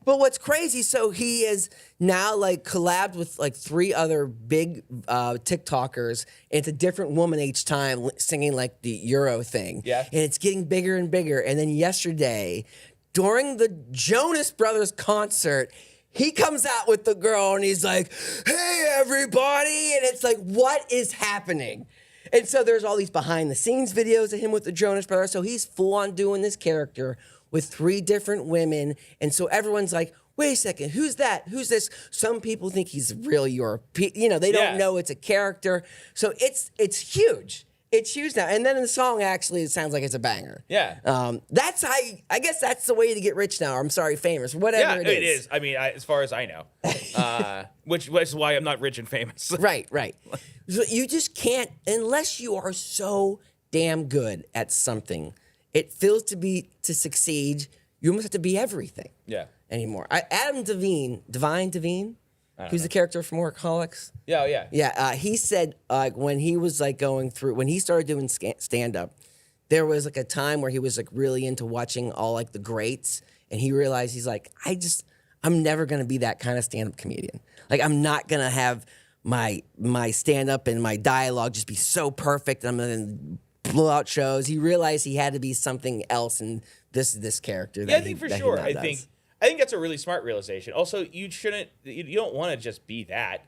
Speaker 1: But what's crazy, so he is now like collabed with like 3 other big TikTokers, and it's a different woman each time singing like the Euro thing.
Speaker 2: Yeah.
Speaker 1: And it's getting bigger and bigger. And then yesterday, during the Jonas Brothers concert, he comes out with the girl and he's like, hey, everybody. And it's like, what is happening? And so there's all these behind the scenes videos of him with the Jonas Brothers. So he's full on doing this character with 3 different women. And so everyone's like, wait a second, who's that? Who's this? Some people think he's real European. They don't know it's a character. So it's huge. It's huge now. And then in the song, actually, it sounds like it's a banger.
Speaker 2: Yeah.
Speaker 1: That's how I guess that's the way to get rich now. Or I'm sorry, famous. Whatever it is.
Speaker 2: It is. I mean, as far as I know. Which is why I'm not rich and famous.
Speaker 1: Right. So you just can't, unless you are so damn good at something. It feels to succeed, you almost have to be everything.
Speaker 2: Yeah.
Speaker 1: Anymore. Adam Devine, who's the character from Workaholics.
Speaker 2: Yeah.
Speaker 1: Yeah, he said when he was like when he started doing stand up, there was like a time where he was like really into watching all like the greats, and he realized he's like, I'm never gonna be that kind of stand up comedian. Like I'm not gonna have my stand up and my dialogue just be so perfect. I'm gonna blow out shows. He realized he had to be something else, and this character.
Speaker 2: I think for sure. I think that's a really smart realization. Also, you don't want to just be that.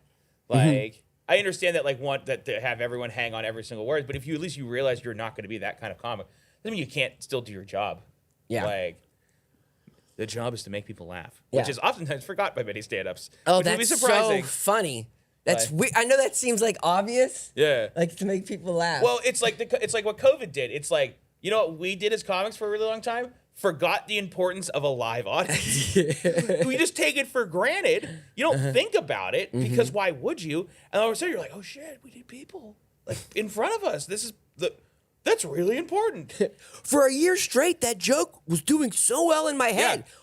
Speaker 2: Like, I understand that, that to have everyone hang on every single word, but if you at least you realize you're not going to be that kind of comic, doesn't mean you can't still do your job.
Speaker 1: Yeah.
Speaker 2: Like, the job is to make people laugh, which is oftentimes forgot by many stand-ups.
Speaker 1: Oh,
Speaker 2: which
Speaker 1: that's
Speaker 2: would be surprising.
Speaker 1: so funny. That's weird. I know that seems like obvious.
Speaker 2: Yeah.
Speaker 1: Like to make people laugh.
Speaker 2: Well, it's like what COVID did. It's like, what we did as comics for a really long time? Forgot the importance of a live audience. We just take it for granted. You don't think about it because why would you? And all of a sudden you're like, oh shit, we need people like in front of us. That's really important.
Speaker 1: For a year straight, that joke was doing so well in my head.
Speaker 2: Yeah.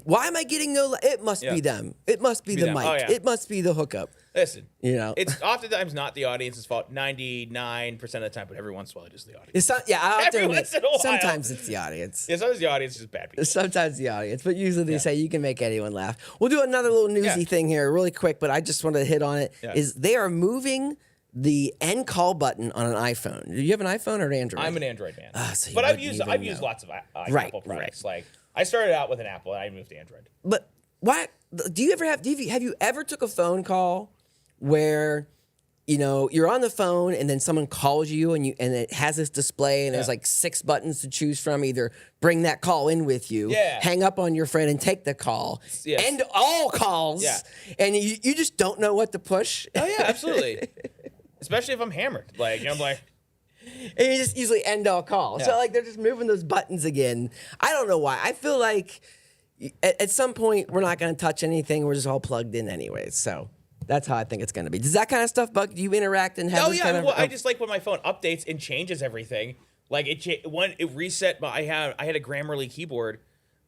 Speaker 1: Why am I getting no? It must be them. It must be the
Speaker 2: them.
Speaker 1: mic.
Speaker 2: Oh, yeah.
Speaker 1: It must be the hookup.
Speaker 2: Listen,
Speaker 1: it's
Speaker 2: oftentimes not the audience's fault. 99% of the time, but every once in a while it is the audience.
Speaker 1: Every
Speaker 2: once in a while.
Speaker 1: Sometimes it's the audience.
Speaker 2: Yeah, sometimes the audience is just bad people.
Speaker 1: Sometimes the audience, but usually they say you can make anyone laugh. We'll do another little newsy thing here, really quick, but I just wanted to hit on it.
Speaker 2: Yeah.
Speaker 1: Is they are moving the end call button on an iPhone. Do you have an iPhone or an Android?
Speaker 2: I'm an Android man,
Speaker 1: but
Speaker 2: I've used lots of Apple products. Like I started out with an Apple and I moved to Android.
Speaker 1: But why? Have you ever took a phone call where you're on the phone and then someone calls you and it has this display and there's like 6 buttons to choose from? Either bring that call in with you, hang up on your friend and take the call, end all calls, and you just don't know what to push.
Speaker 2: Oh yeah, absolutely. Especially if I'm hammered, I'm like.
Speaker 1: And you just usually end all calls.
Speaker 2: Yeah.
Speaker 1: So they're just moving those buttons again. I don't know why. I feel like at some point we're not going to touch anything. We're just all plugged in anyways. So that's how I think it's going to be. Does that kind of stuff, Buck? Do you interact and have?
Speaker 2: I just like when my phone updates and changes everything. Like it reset. I had a Grammarly keyboard,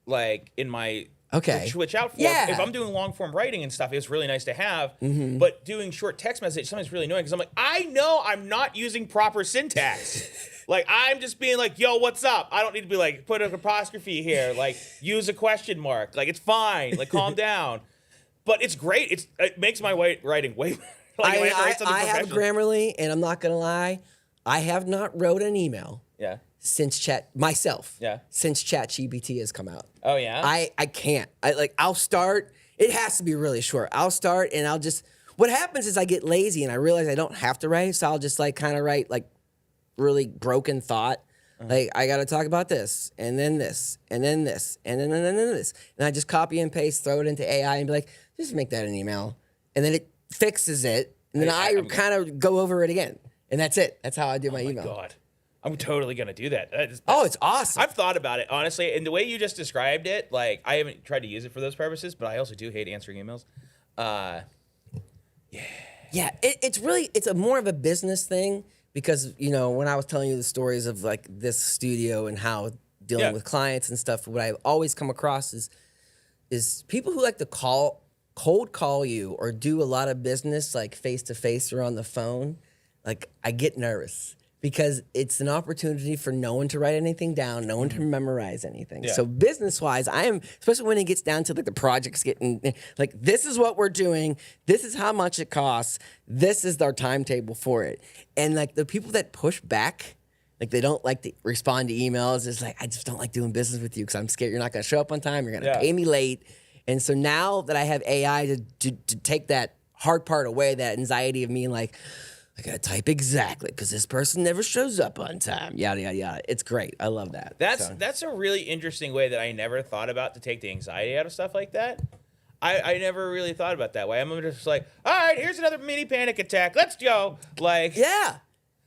Speaker 2: like in my.
Speaker 1: Okay.
Speaker 2: Switch out for if I'm doing long form writing and stuff, it's really nice to have. But doing short text message, sometimes really annoying because I'm like, I know I'm not using proper syntax. Like I'm just being like, yo, what's up? I don't need to be like, put an apostrophe here, like use a question mark. Like it's fine. Like calm down. But it's great. It makes my writing way better.
Speaker 1: I have Grammarly, and I'm not gonna lie, I have not wrote an email.
Speaker 2: Yeah.
Speaker 1: Since ChatGPT has come out.
Speaker 2: Oh yeah?
Speaker 1: I can't. I'll start. It has to be really short. I'll start and I'll just what happens is I get lazy and I realize I don't have to write, so I'll just kind of write really broken thought. Like I gotta talk about this, and then this, and then this, and then this. And I just copy and paste, throw it into AI and be like, just make that an email. And then it fixes it, and then I kind of go over it again. And that's it. That's how I do my email.
Speaker 2: Oh my God. I'm totally going to do that.
Speaker 1: It's awesome.
Speaker 2: I've thought about it, honestly. And the way you just described it, I haven't tried to use it for those purposes, but I also do hate answering emails.
Speaker 1: Yeah, it's more of a business thing because, when I was telling you the stories of this studio and how dealing with clients and stuff, what I've always come across is people who like to cold call you or do a lot of business face to face or on the phone. I get nervous. Because it's an opportunity for no one to write anything down, no one to memorize anything.
Speaker 2: Yeah.
Speaker 1: So business-wise, especially when it gets down to the projects getting, this is what we're doing, this is how much it costs, this is our timetable for it. And the people that push back, they don't like to respond to emails, it's I just don't like doing business with you because I'm scared you're not going to show up on time, you're going to pay me late. And so now that I have AI to take that hard part away, that anxiety of me I gotta type exactly because this person never shows up on time. Yada yada yada. It's great. I love that.
Speaker 2: That's a really interesting way that I never thought about to take the anxiety out of stuff like that. I never really thought about that way. I'm just like, all right, here's another mini panic attack. Let's go. Like,
Speaker 1: yeah.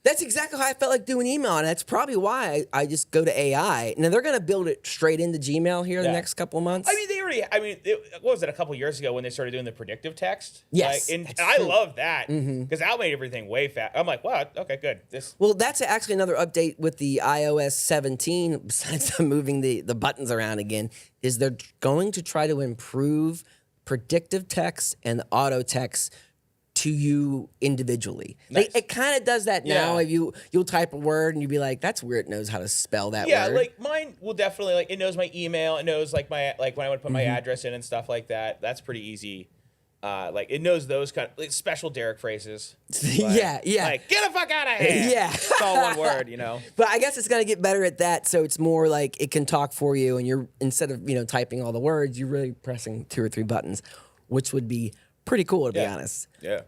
Speaker 1: That's exactly how I felt like doing email, and that's probably why I just go to AI. Now they're going to build it straight into Gmail here the next couple of months.
Speaker 2: I mean, what was it, a couple years ago when they started doing the predictive text?
Speaker 1: Yes,
Speaker 2: and I love that because that made everything way fast. I'm like, wow, okay, good.
Speaker 1: Well, that's actually another update with the iOS 17. Besides them moving the buttons around again, is they're going to try to improve predictive text and auto text to you individually.
Speaker 2: Nice.
Speaker 1: It kind of does that now. If you'll type a word and you'll be like, "That's weird." It knows how to spell that word.
Speaker 2: Yeah, like mine will definitely it knows my email. It knows like when I would put my address in and stuff like that. That's pretty easy. It knows those kind of special Derek phrases.
Speaker 1: Yeah.
Speaker 2: Like get the fuck out of here.
Speaker 1: Yeah,
Speaker 2: it's all one word,
Speaker 1: But I guess it's gonna get better at that. So it's more like it can talk for you, and you're instead of typing all the words, you're really pressing 2 or 3 buttons, which would be pretty cool to be honest.
Speaker 2: Yeah.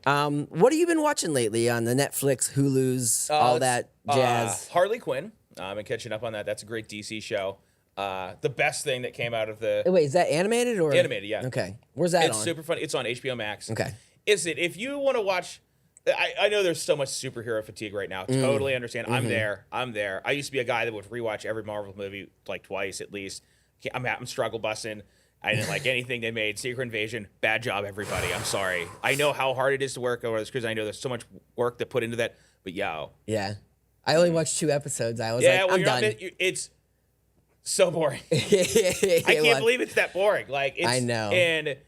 Speaker 1: What have you been watching lately on the Netflix, Hulu's, all that jazz?
Speaker 2: Harley Quinn. I've been catching up on that. That's a great DC show. The best thing that came out of the
Speaker 1: Wait, is that animated or
Speaker 2: animated? Yeah.
Speaker 1: Okay. Where's that
Speaker 2: It's
Speaker 1: on?
Speaker 2: super fun. It's on HBO Max.
Speaker 1: Okay.
Speaker 2: If you want to watch, I know there's so much superhero fatigue right now. Totally understand. I'm there. I used to be a guy that would rewatch every Marvel movie like twice at least. I'm struggle busting. I didn't like anything they made. Secret Invasion, bad job, everybody. I'm sorry. I know how hard it is to work over this because I know there's so much work that put into that. But
Speaker 1: yeah, I only watched 2 episods. I was I'm done.
Speaker 2: It's so boring. I can't believe it's that boring.
Speaker 1: I know.
Speaker 2: And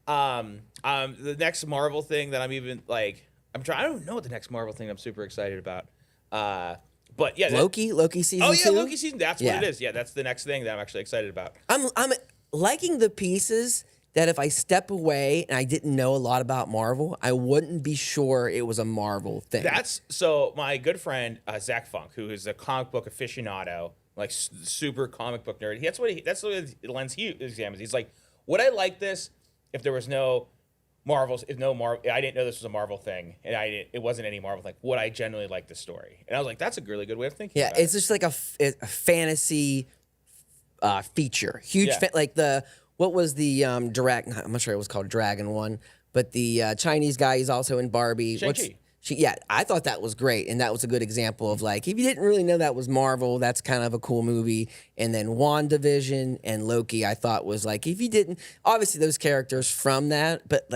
Speaker 2: the next Marvel thing that I'm even I don't know what the next Marvel thing I'm super excited about. But yeah,
Speaker 1: Loki season 2.
Speaker 2: Oh yeah, Loki season. That's what it is. Yeah, that's the next thing that I'm actually excited about.
Speaker 1: I'm liking the pieces that if I step away and I didn't know a lot about Marvel, I wouldn't be sure it was a Marvel thing.
Speaker 2: That's so my good friend Zach Funk, who is a comic book aficionado, super comic book nerd. That's the lens he examines. He's like, would I like this if there was no Marvels? If no Marvel, I didn't know this was a Marvel thing, and it wasn't any Marvel thing. Would I genuinely like the story? And I was like, that's a really good way of thinking.
Speaker 1: Yeah,
Speaker 2: about
Speaker 1: it's just like a fantasy feature, huge. What was the Dragon? I'm not sure it was called Dragon one, but the Chinese guy is also in Barbie.
Speaker 2: Shang-Chi.
Speaker 1: Yeah, I thought that was great, and that was a good example of if you didn't really know that was Marvel, that's kind of a cool movie. And then WandaVision and Loki, I thought was if you didn't, obviously those characters from that, but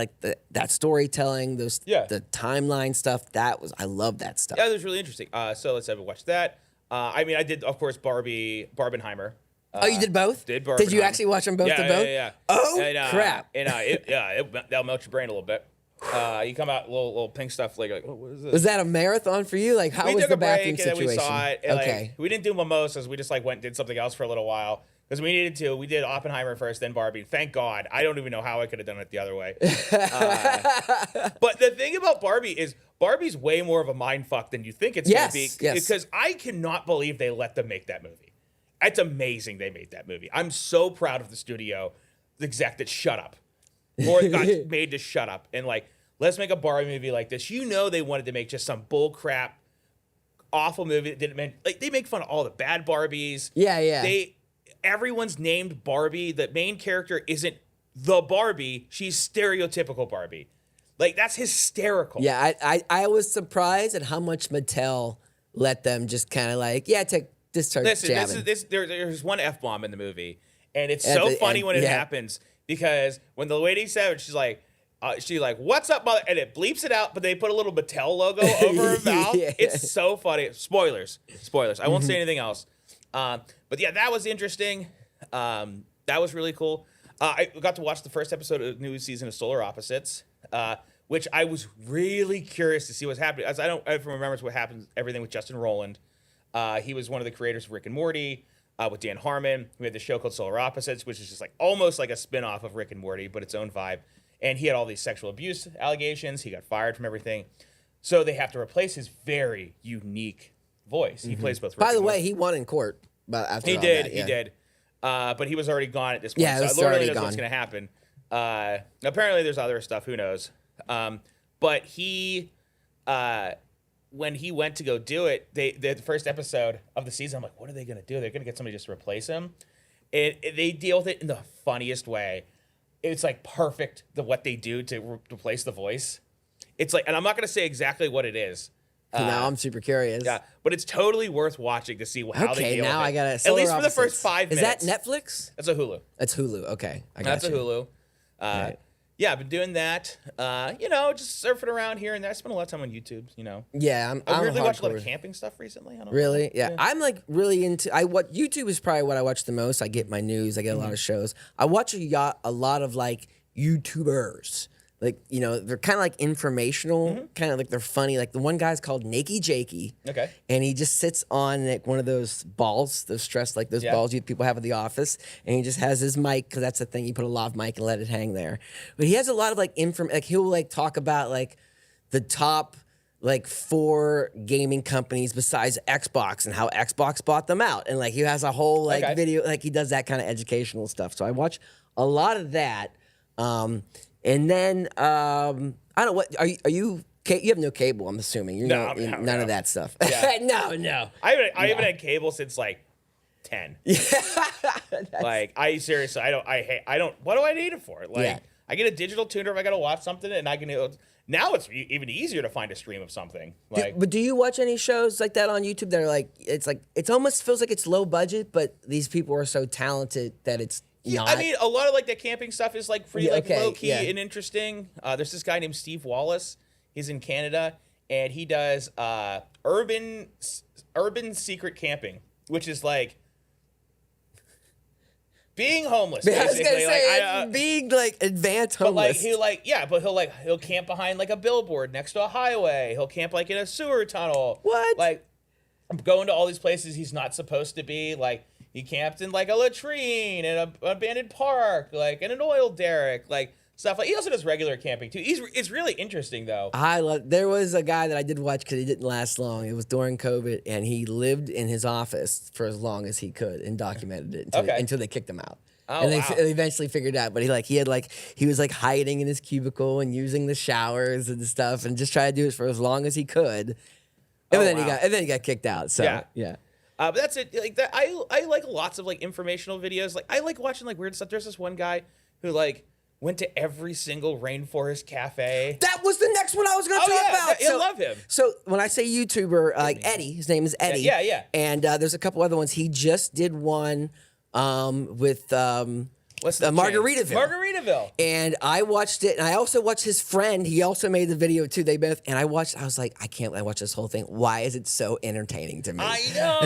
Speaker 1: that storytelling, the timeline stuff, I love that stuff.
Speaker 2: Yeah, that was really interesting. So let's have a watch that. I did of course Barbenheimer.
Speaker 1: Oh, you did both?
Speaker 2: Did Barbenheimer.
Speaker 1: Did you actually watch them both?
Speaker 2: Yeah.
Speaker 1: Oh, crap.
Speaker 2: And that'll melt your brain a little bit. You come out little pink stuff like what is this?
Speaker 1: Was that a marathon for you? How
Speaker 2: we
Speaker 1: was
Speaker 2: took
Speaker 1: the
Speaker 2: a break
Speaker 1: bathroom
Speaker 2: and
Speaker 1: situation?
Speaker 2: then we saw it. And,
Speaker 1: okay.
Speaker 2: We didn't do mimosas. We just went and did something else for a little while because we needed to. We did Oppenheimer first, then Barbie. Thank God. I don't even know how I could have done it the other way. But the thing about Barbie is Barbie's way more of a mind fuck than you think it's going to be.
Speaker 1: Yes.
Speaker 2: Because I cannot believe they let them make that movie. It's amazing they made that movie. I'm so proud of the studio, the exec that shut up. Or got made to shut up. And let's make a Barbie movie like this. They wanted to make just some bull crap, awful movie that didn't they make fun of all the bad Barbies.
Speaker 1: Yeah.
Speaker 2: Everyone's named Barbie. The main character isn't the Barbie. She's stereotypical Barbie. That's hysterical.
Speaker 1: Yeah, I was surprised at how much Mattel let them just kind of just start jabbing.
Speaker 2: There's one F-bomb in the movie, and it's so funny when it happens because when the lady said it, she's like, what's up, mother? And it bleeps it out, but they put a little Mattel logo over her mouth.
Speaker 1: Yeah.
Speaker 2: It's so funny. Spoilers. I won't say anything else. But yeah, that was interesting. That was really cool. I got to watch the first episode of the new season of Solar Opposites, which I was really curious to see what's happening. As I don't remember what happens, everything with Justin Roiland. He was one of the creators of Rick and Morty with Dan Harmon. We had the show called Solar Opposites, which is just almost like a spin-off of Rick and Morty, but its own vibe. And he had all these sexual abuse allegations. He got fired from everything. So they have to replace his very unique voice. He plays both Rick
Speaker 1: By the
Speaker 2: and
Speaker 1: way,
Speaker 2: Morty.
Speaker 1: he won in court. But after
Speaker 2: He
Speaker 1: all
Speaker 2: did.
Speaker 1: that,
Speaker 2: He did. But he was already gone at this point.
Speaker 1: Yeah, it was
Speaker 2: so Lord
Speaker 1: already
Speaker 2: only knows what's
Speaker 1: gone.
Speaker 2: going to happen. Apparently, there's other stuff. Who knows? But he when he went to go do it, the first episode of the season, I'm like, what are they gonna do? They're gonna get somebody just to replace him. They deal with it in the funniest way. It's like perfect what they do to replace the voice. It's like, and I'm not gonna say exactly what it is.
Speaker 1: Now I'm super curious.
Speaker 2: Yeah, but it's totally worth watching to see how they deal
Speaker 1: now
Speaker 2: with it.
Speaker 1: I gotta.
Speaker 2: At least for the first 5 minutes.
Speaker 1: Is that Netflix?
Speaker 2: That's a Hulu.
Speaker 1: That's Hulu. Okay,
Speaker 2: That's a Hulu.
Speaker 1: Right.
Speaker 2: Yeah, I've been doing that. Just surfing around here and there. I spent a lot of time on YouTube.
Speaker 1: Yeah,
Speaker 2: I really watched a lot
Speaker 1: hardcore.
Speaker 2: of camping stuff recently. I don't
Speaker 1: Really?
Speaker 2: know.
Speaker 1: Yeah. I'm like really into. What YouTube is probably what I watch the most. I get my news. I get a lot of shows. I watch a lot of like YouTubers. Like, they're kind of like informational, kind of like they're funny. Like the one guy's called Nakey Jakey.
Speaker 2: Okay.
Speaker 1: And he just sits on like one of those balls, those balls people have at the office. And he just has his mic, because that's the thing. You put a lav mic and let it hang there. But he has a lot of like he'll like talk about like the top like 4 gaming companies besides Xbox and how Xbox bought them out. And like he has a whole like video, like he does that kind of educational stuff. So I watch a lot of that. And then I don't know what are you? You have no cable, I'm assuming. None of that stuff.
Speaker 2: Yeah.
Speaker 1: No.
Speaker 2: I haven't had cable since like 10. Yeah. Like I seriously, I don't. What do I need it for? Like I get a digital tuner if I gotta watch something, and I can. Now it's even easier to find a stream of something. Like,
Speaker 1: but do you watch any shows like that on YouTube that are like it almost feels like it's low budget, but these people are so talented that it's.
Speaker 2: Yeah,
Speaker 1: not.
Speaker 2: I mean, a lot of like the camping stuff is like pretty low key
Speaker 1: yeah.
Speaker 2: and interesting. There's this guy named Steve Wallace. He's in Canada, and he does urban secret camping, which is like being homeless.
Speaker 1: I was
Speaker 2: basically.
Speaker 1: gonna say being like advanced homeless.
Speaker 2: But he'll camp behind like a billboard next to a highway. He'll camp like in a sewer tunnel.
Speaker 1: What?
Speaker 2: Like going to all these places he's not supposed to be. Like he camped in like a latrine in an abandoned park, like in an oil derrick, like stuff like. He also does regular camping too. It's really interesting though.
Speaker 1: There was a guy that I did watch because he didn't last long. It was during COVID, and he lived in his office for as long as he could and documented it until they kicked him out.
Speaker 2: Oh,
Speaker 1: and they
Speaker 2: wow.
Speaker 1: eventually figured it out. But he was like hiding in his cubicle and using the showers and stuff, and just tried to do it for as long as he could. And then he got kicked out. So yeah.
Speaker 2: But that's it. Like that, I like lots of like informational videos. Like I like watching like weird stuff. There's this one guy who like went to every single rainforest cafe.
Speaker 1: That was the next one I was going to talk about.
Speaker 2: I love him.
Speaker 1: So when I say YouTuber, like Eddie, his name is Eddie.
Speaker 2: Yeah.
Speaker 1: And there's a couple other ones. He just did one with Margaritaville.
Speaker 2: Margaritaville.
Speaker 1: And I watched it, and I also watched his friend. He also made the video too. They both, and I was like, I watch this whole thing. Why is it so entertaining to me?
Speaker 2: I know.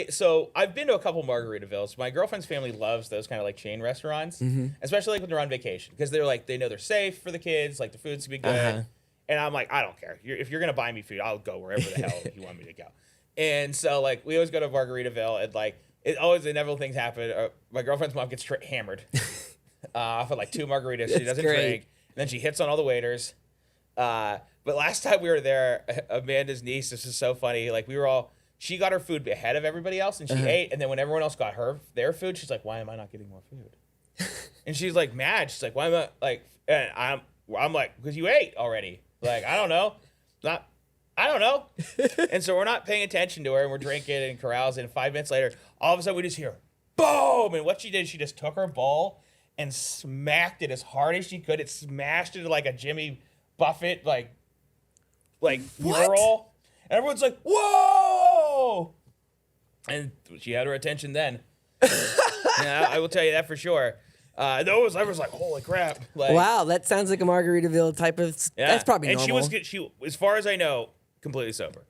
Speaker 2: So I've been to a couple Margaritavilles. My girlfriend's family loves those kind of like chain restaurants, especially like when they're on vacation, because they're like, they know they're safe for the kids, like the food's gonna be good. And I'm like, I don't care. If you're gonna buy me food, I'll go wherever the hell you want me to go. And so like we always go to Margaritaville, and like it always inevitable things happen. My girlfriend's mom gets hammered for like 2 margaritas. She doesn't drink, and then she hits on all the waiters. But last time we were there, Amanda's niece, this is so funny. Like she got her food ahead of everybody else, and she ate. And then when everyone else got their food, she's like, "Why am I not getting more food?" And she's like mad. She's like, "Why am I like?" And I'm like, "Because you ate already." Like, I don't know. I don't know. And so we're not paying attention to her, and we're drinking and carousing. And 5 minutes later, all of a sudden we just hear boom. And what she did, she just took her bowl and smacked it as hard as she could. It smashed it like a Jimmy Buffett like mural. And everyone's like, whoa! And she had her attention then. Yeah, I will tell you that for sure. I was like, holy crap! Like,
Speaker 1: wow, that sounds like a Margaritaville type of. Yeah. That's probably normal.
Speaker 2: And she, as far as I know, completely sober.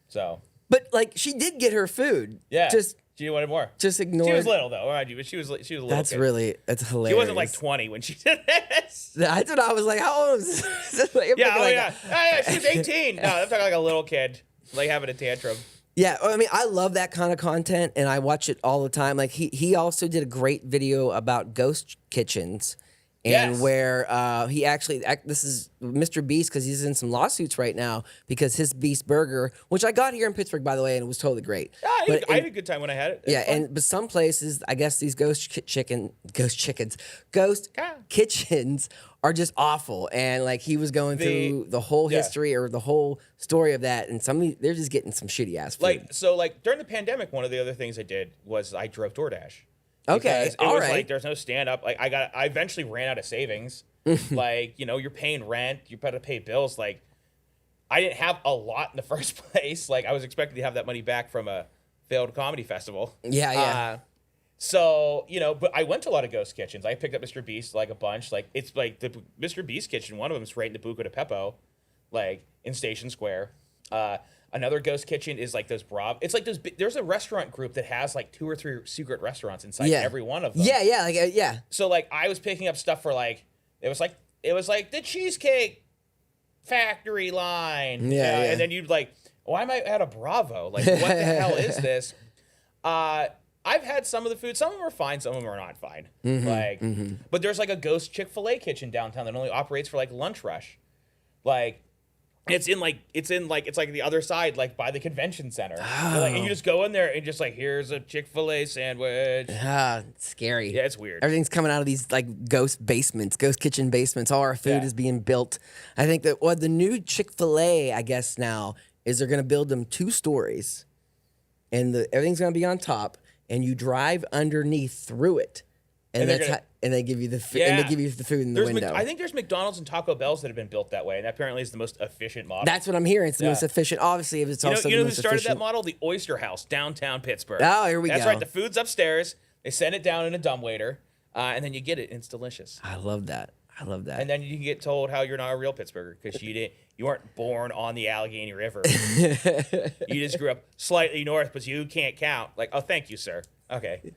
Speaker 2: So.
Speaker 1: But like, she did get her food.
Speaker 2: Yeah. She wanted more.
Speaker 1: Just ignore.
Speaker 2: She was little though, mind you, but she was a little.
Speaker 1: That's
Speaker 2: kid.
Speaker 1: That's hilarious.
Speaker 2: She wasn't like 20 when she did this.
Speaker 1: That's what I was like. How old is this? Like,
Speaker 2: she was 18. No, I'm talking like a little kid, like having a tantrum.
Speaker 1: Yeah, I mean, I love that kind of content, and I watch it all the time. Like he also did a great video about ghost kitchens, and
Speaker 2: Yes.
Speaker 1: where he actually this is Mr. Beast because he's in some lawsuits right now because his Beast Burger, which I got here in Pittsburgh by the way, and it was totally great.
Speaker 2: Yeah, I had a good time when I had it. It was fun.
Speaker 1: But some places, I guess these ghost kitchens are just awful. And like he was going through the whole history or the whole story of that, and they're just getting some shitty ass food.
Speaker 2: Like during the pandemic, one of the other things I did was I drove DoorDash.
Speaker 1: Okay,
Speaker 2: Because it was like there's no stand up. Like I eventually ran out of savings. Like, you know, you're paying rent, you better pay bills. Like I didn't have a lot in the first place. Like I was expecting to have that money back from a failed comedy festival.
Speaker 1: Yeah.
Speaker 2: So, you know, but I went to a lot of ghost kitchens. I picked up Mr. Beast like a bunch. Like it's like the Mr. Beast kitchen, one of them is right in the Buca de Beppo, like in Station Square. Another ghost kitchen is like those It's like there's a restaurant group that has like 2 or 3 secret restaurants inside every one of them.
Speaker 1: Yeah.
Speaker 2: So like I was picking up stuff for like it was like the Cheesecake Factory line.
Speaker 1: Yeah.
Speaker 2: And then you'd like, why am I at a Bravo? Like what the hell is this? I've had some of the food. Some of them are fine. Some of them are not fine. But there's like a ghost Chick-fil-A kitchen downtown that only operates for like lunch rush. Like it's like the other side, like by the convention center. And you just go in there and just like, here's a Chick-fil-A sandwich.
Speaker 1: It's scary.
Speaker 2: Yeah, it's weird.
Speaker 1: Everything's coming out of these like ghost kitchen basements. All our food is being built. I think that the new Chick-fil-A, I guess now, is they're going to build them 2 stories, and everything's going to be on top, and you drive underneath through it, and they give you the and they give you the food in the window.
Speaker 2: I think there's McDonald's and Taco Bells that have been built that way, and that apparently is the most efficient model.
Speaker 1: That's what I'm hearing. It's the most efficient. Obviously, if it's also the most
Speaker 2: who started
Speaker 1: efficient.
Speaker 2: that model? The Oyster House, downtown Pittsburgh.
Speaker 1: Oh, here we go.
Speaker 2: That's right. The food's upstairs. They send it down in a dumbwaiter, and then you get it, and it's delicious.
Speaker 1: I love that.
Speaker 2: And then you can get told how you're not a real Pittsburgher because you weren't born on the Allegheny River. You just grew up slightly north, but you can't count. Like, oh, thank you, sir. Okay.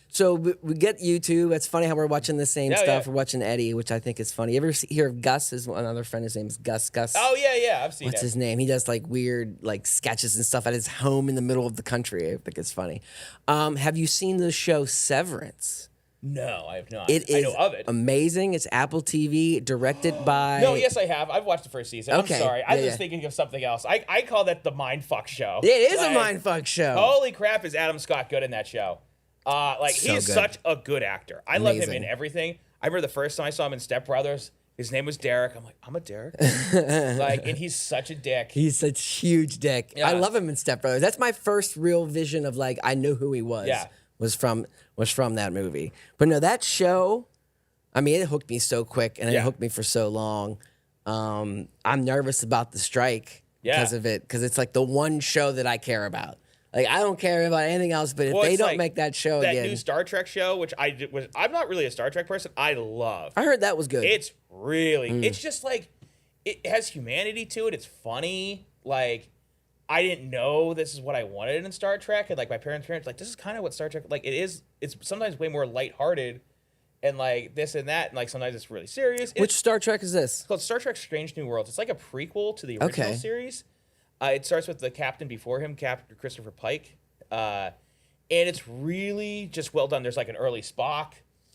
Speaker 1: So we get YouTube. It's funny how we're watching the same stuff.
Speaker 2: Yeah.
Speaker 1: We're watching Eddie, which I think is funny. You ever hear of Gus? Is another friend. His name is Gus.
Speaker 2: Oh yeah, I've seen.
Speaker 1: What's his name? He does like weird like sketches and stuff at his home in the middle of the country. I think it's funny. Have you seen the show Severance?
Speaker 2: No, I have not.
Speaker 1: It is
Speaker 2: I know of it.
Speaker 1: Amazing. It's Apple TV, directed by.
Speaker 2: No, yes, I have. I've watched the first season.
Speaker 1: Okay.
Speaker 2: I'm sorry. I was thinking of something else. I call that the mindfuck show.
Speaker 1: It is a mindfuck show.
Speaker 2: Holy crap, is Adam Scott good in that show? He is such a good actor. I love him in everything. I remember the first time I saw him in Step Brothers. His name was Derek. I'm like, I'm a Derek. And he's such a dick.
Speaker 1: He's such a huge dick.
Speaker 2: Yeah.
Speaker 1: I love him in Step Brothers. That's my first real vision of like I knew who he was.
Speaker 2: Yeah.
Speaker 1: Was from that movie. But no, that show, I mean, it hooked me so quick and it hooked me for so long. I'm nervous about the strike because of it, because it's like the one show that I care about. Like I don't care about anything else, but if they don't make that show again.
Speaker 2: That new Star Trek show, which I'm not really a Star Trek person. I love.
Speaker 1: I heard that was good.
Speaker 2: It's really, it's just like, it has humanity to it. It's funny. Like, I didn't know this is what I wanted in Star Trek. And like my parents like, this is kind of what Star Trek, like it is. It's sometimes way more lighthearted and like this and that. And like sometimes it's really serious.
Speaker 1: Which Star Trek is this?
Speaker 2: It's called Star Trek Strange New Worlds. It's like a prequel to the original series. It starts with the captain before him, Captain Christopher Pike. And it's really just well done. There's like an early Spock.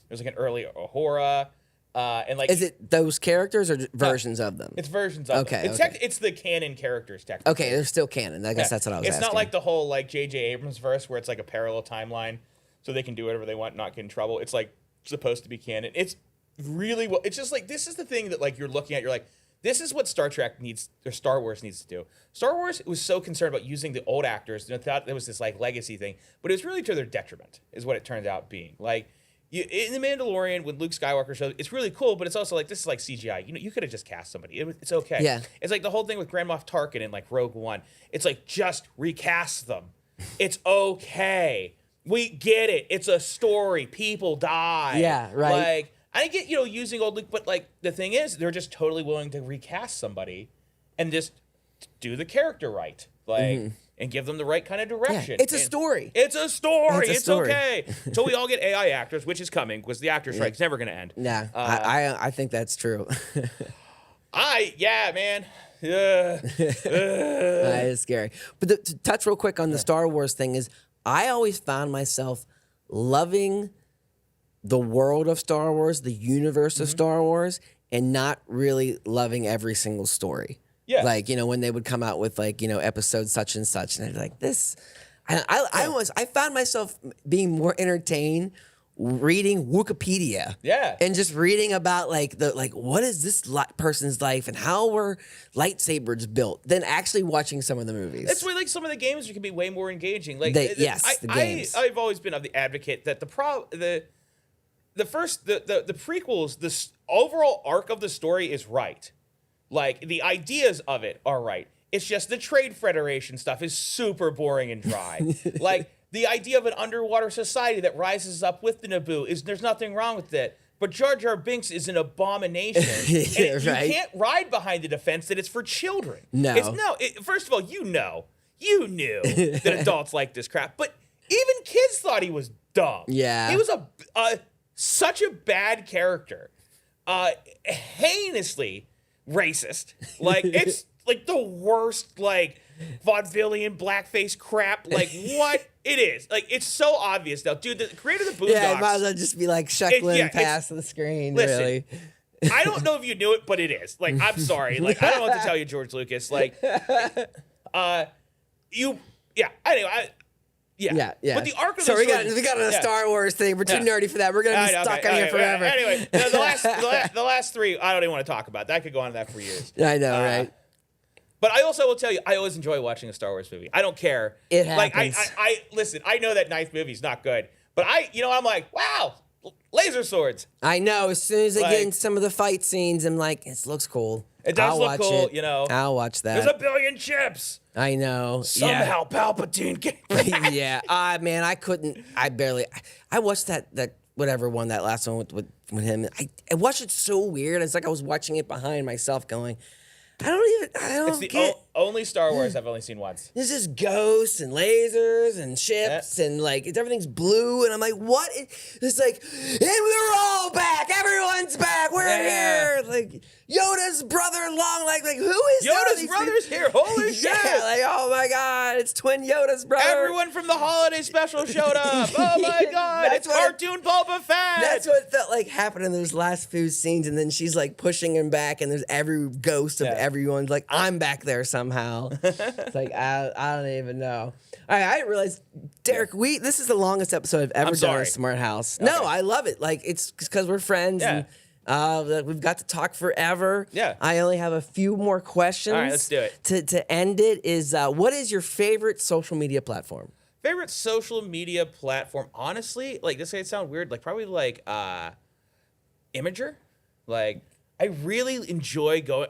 Speaker 2: There's like an early Uhura. And like,
Speaker 1: is it those characters or versions of them?
Speaker 2: It's versions of them. It's the canon characters technically.
Speaker 1: Okay, they're still canon. I guess that's what I was asking.
Speaker 2: It's not like the whole like J.J. Abrams verse where it's like a parallel timeline, so they can do whatever they want, not get in trouble. It's like supposed to be canon. It's really well. It's just like this is the thing that like you're looking at. You're like, this is what Star Trek needs or Star Wars needs to do. Star Wars was so concerned about using the old actors and thought there was this like legacy thing, but it was really to their detriment, is what it turned out being. Like. In The Mandalorian, when Luke Skywalker shows, it's really cool, but it's also like, this is like CGI. You know, you could have just cast somebody. It's okay.
Speaker 1: Yeah.
Speaker 2: It's like the whole thing with Grand Moff Tarkin in like Rogue One. It's like, just recast them. It's okay. We get it. It's a story. People die.
Speaker 1: Yeah, right.
Speaker 2: Like, I get, using old Luke, but like, the thing is, they're just totally willing to recast somebody and just do the character right. Like, and give them the right kind of direction.
Speaker 1: Yeah, it's a story.
Speaker 2: It's a story. It's
Speaker 1: story.
Speaker 2: okay. Until we all get AI actors, which is coming, because the actor strike's never going to end.
Speaker 1: Yeah, I think that's true.
Speaker 2: Man. Yeah.
Speaker 1: That is scary. But to touch real quick on the Star Wars thing is, I always found myself loving the world of Star Wars, the universe of Star Wars, and not really loving every single story.
Speaker 2: Yeah.
Speaker 1: Like, when they would come out with like, episode such and such, and I'd be like, this. I found myself being more entertained reading Wikipedia.
Speaker 2: Yeah.
Speaker 1: And just reading about what is this person's life and how were lightsabers built than actually watching some of the movies.
Speaker 2: That's why, like, some of the games can be way more engaging. Like,
Speaker 1: the games.
Speaker 2: I've always been of the advocate that the prequels, the overall arc of the story is right. Like, the ideas of it are right. It's just the Trade Federation stuff is super boring and dry. Like, the idea of an underwater society that rises up with the Naboo there's nothing wrong with it. But Jar Jar Binks is an abomination.
Speaker 1: Yeah,
Speaker 2: and
Speaker 1: right.
Speaker 2: You can't ride behind the defense that it's for children.
Speaker 1: No.
Speaker 2: First of all, you knew that adults like this crap. But even kids thought he was dumb.
Speaker 1: Yeah.
Speaker 2: He was such a bad character. Heinously racist. Like, it's like the worst, like, vaudevillian blackface crap. Like, what? It is. Like, it's so obvious now. Dude, the creator of the Boondocks.
Speaker 1: Yeah, it might as well just be like shuckling past the screen,
Speaker 2: listen,
Speaker 1: really.
Speaker 2: I don't know if you knew it, but it is. Like, I'm sorry. Like, I don't know what to tell you, George Lucas. Like, anyway, yeah.
Speaker 1: Yeah.
Speaker 2: But the arc of
Speaker 1: so
Speaker 2: the story.
Speaker 1: we got a Star Wars thing. We're too nerdy for that. We're gonna be stuck on here forever.
Speaker 2: Anyway, the last three, I don't even want to talk about. That could go on that for years.
Speaker 1: I know, right?
Speaker 2: But I also will tell you, I always enjoy watching a Star Wars movie. I don't care.
Speaker 1: It happens.
Speaker 2: Like, I listen. I know that ninth movie's not good, but I'm like, wow, laser swords.
Speaker 1: I know. As soon as I get in some of the fight scenes, I'm like, it looks cool.
Speaker 2: It does look cool,
Speaker 1: I'll watch that.
Speaker 2: There's a billion chips.
Speaker 1: I know.
Speaker 2: Somehow Palpatine came back.
Speaker 1: Yeah. Man, I couldn't. I watched that whatever one, that last one with him. I watched it so weird. It's like I was watching it behind myself, going, I don't get.
Speaker 2: Only Star Wars I've only seen once.
Speaker 1: There's just ghosts and lasers and ships and like everything's blue, and I'm like, what? It's like, and we're all back. Everyone's back. We're here. Like Yoda's brother, long like who is
Speaker 2: Yoda's brother's here? Holy shit!
Speaker 1: Yeah, like oh my god, it's twin Yoda's brother.
Speaker 2: Everyone from the holiday special showed up. Oh my god, it's cartoon Boba Fett.
Speaker 1: That's what it felt like happened in those last few scenes, and then she's like pushing him back, and there's every ghost of everyone's like, I'm back there somehow. It's like I don't even know. All right, I didn't realize, Derek. This is the longest episode I've ever done on Smart House. Okay. No, I love it. Like it's because we're friends.
Speaker 2: Yeah.
Speaker 1: And we've got to talk forever.
Speaker 2: Yeah.
Speaker 1: I only have a few more questions.
Speaker 2: All right, let's do it.
Speaker 1: To end it is, what is your favorite social media platform?
Speaker 2: Favorite social media platform? Honestly, like this may sound weird, like probably like Imager. Like I really enjoy going.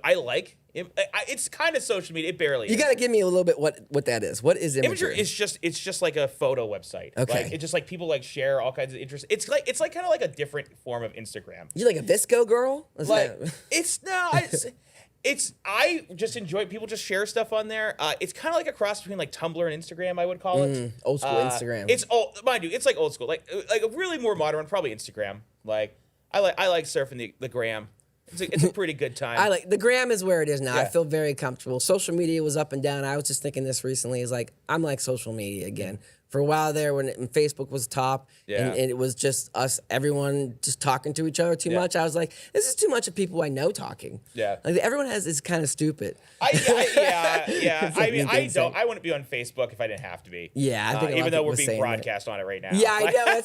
Speaker 2: It's kind of social media. It barely.
Speaker 1: You got to give me a little bit what that is. What is Imager?
Speaker 2: Imager is just like a photo website.
Speaker 1: Okay.
Speaker 2: Like, it's just like people like share all kinds of interests. It's like kind of like a different form of Instagram.
Speaker 1: You like a Visco girl?
Speaker 2: I just enjoy people just share stuff on there. It's kind of like a cross between like Tumblr and Instagram, I would call it.
Speaker 1: Old school Instagram.
Speaker 2: It's mind you, it's like old school, like a really more modern, probably Instagram. Like I like surfing the gram. It's a pretty good time.
Speaker 1: the gram is where it is now.
Speaker 2: Yeah.
Speaker 1: I feel very comfortable. Social media was up and down. I was just thinking this recently. Is like I'm like social media again. For a while there, when Facebook was top, and it was just us, everyone just talking to each other too much. I was like, this is too much of people I know talking.
Speaker 2: Yeah,
Speaker 1: like everyone is kind of stupid.
Speaker 2: I mean, I wouldn't be on Facebook if I didn't have to be.
Speaker 1: Yeah, I think
Speaker 2: even though we're being broadcast on it right now.
Speaker 1: Yeah, I know.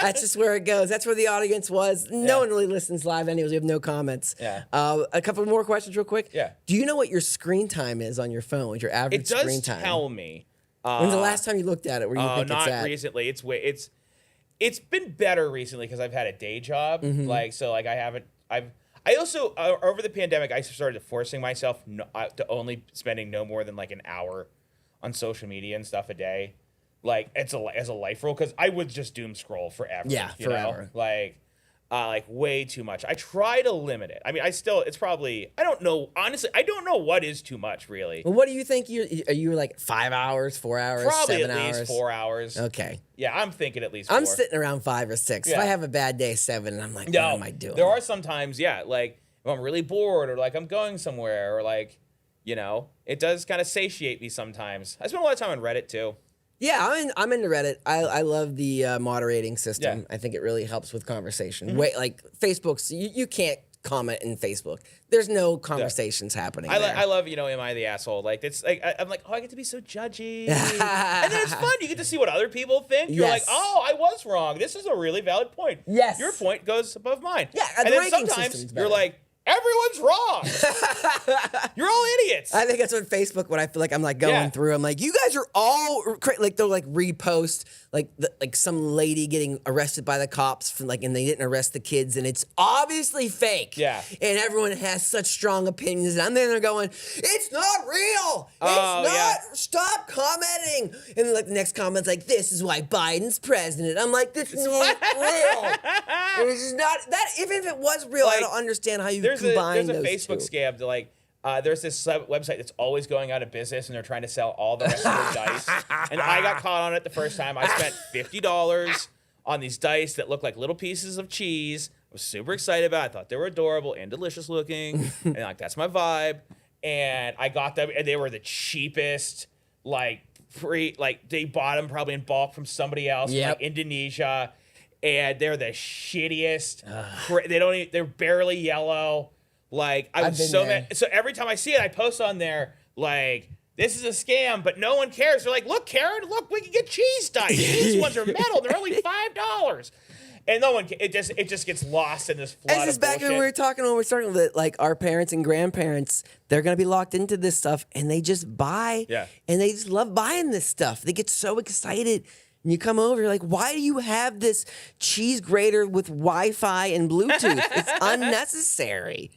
Speaker 1: That's just where it goes. That's where the audience was. No one really listens live anyways. We have no comments.
Speaker 2: Yeah.
Speaker 1: A couple more questions real quick.
Speaker 2: Yeah.
Speaker 1: Do you know what your screen time is on your phone? What's your average screen time?
Speaker 2: It does tell me.
Speaker 1: When's the last time you looked at it? Where you think it's at?
Speaker 2: Not recently. It's been better recently because I've had a day job. Like so, like I also over the pandemic I started forcing myself to only spending no more than like an hour on social media and stuff a day. Like as a life rule, because I would just doom scroll forever.
Speaker 1: Yeah, forever.
Speaker 2: Like way too much. I try to limit it. I mean, it's probably, I don't know. Honestly, I don't know what is too much, really.
Speaker 1: Well, what do you think? Are you like 5 hours, 4 hours,
Speaker 2: probably
Speaker 1: 7
Speaker 2: at
Speaker 1: hours?
Speaker 2: least 4 hours.
Speaker 1: Okay.
Speaker 2: Yeah, I'm thinking at least 4.
Speaker 1: I'm sitting around 5 or 6. If
Speaker 2: Yeah.
Speaker 1: I have a bad day, 7, and I'm like, what am I doing?
Speaker 2: There are some times, like if I'm really bored or like I'm going somewhere or like, it does kind of satiate me sometimes. I spend a lot of time on Reddit too.
Speaker 1: Yeah, I'm into Reddit. I love the moderating system.
Speaker 2: Yeah.
Speaker 1: I think it really helps with conversation. Wait, like Facebook's, you can't comment in Facebook. There's no conversations happening.
Speaker 2: I love, am I the asshole? Like, it's like, I'm like, oh, I get to be so judgy. And then it's fun. You get to see what other people think. You're like,
Speaker 1: Yes.
Speaker 2: oh, I was wrong. This is a really valid point.
Speaker 1: Yes.
Speaker 2: Your point goes above mine.
Speaker 1: Yeah,
Speaker 2: and
Speaker 1: the
Speaker 2: then
Speaker 1: ranking
Speaker 2: sometimes
Speaker 1: system's
Speaker 2: you're
Speaker 1: better.
Speaker 2: like, everyone's wrong. You're all idiots.
Speaker 1: I think that's what Facebook. When I feel like I'm like going through, I'm like, you guys are all like they'll like repost like some lady getting arrested by the cops for and they didn't arrest the kids and it's obviously fake.
Speaker 2: Yeah.
Speaker 1: And everyone has such strong opinions and I'm there going, it's not real.
Speaker 2: Oh,
Speaker 1: It's not.
Speaker 2: yeah.
Speaker 1: Stop commenting. And then the next comment's like, this is why Biden's president. I'm like, this is not real. This is not that. Even if it was real, I don't understand how you combine
Speaker 2: There's a
Speaker 1: those
Speaker 2: Facebook
Speaker 1: two.
Speaker 2: scam to there's this website that's always going out of business and they're trying to sell all the rest of their dice. And I got caught on it the first time. I spent $50 on these dice that look like little pieces of cheese. I was super excited about it. I thought they were adorable and delicious looking. And that's my vibe. And I got them and they were the cheapest, they bought them probably in bulk from somebody else from Indonesia. And they're the shittiest. They're barely yellow. I was so mad. So every time I see it, I post on there, this is a scam, but no one cares. They're like, look, Karen, look, we can get cheese dice. These ones are metal. They're only $5. And no one, it just gets lost in this flood
Speaker 1: This is
Speaker 2: of
Speaker 1: back when we were talking when we were starting with it, our parents and grandparents, they're gonna be locked into this stuff and they just buy and they just love buying this stuff. They get so excited. And you come over, you're like, why do you have this cheese grater with Wi-Fi and Bluetooth? It's unnecessary.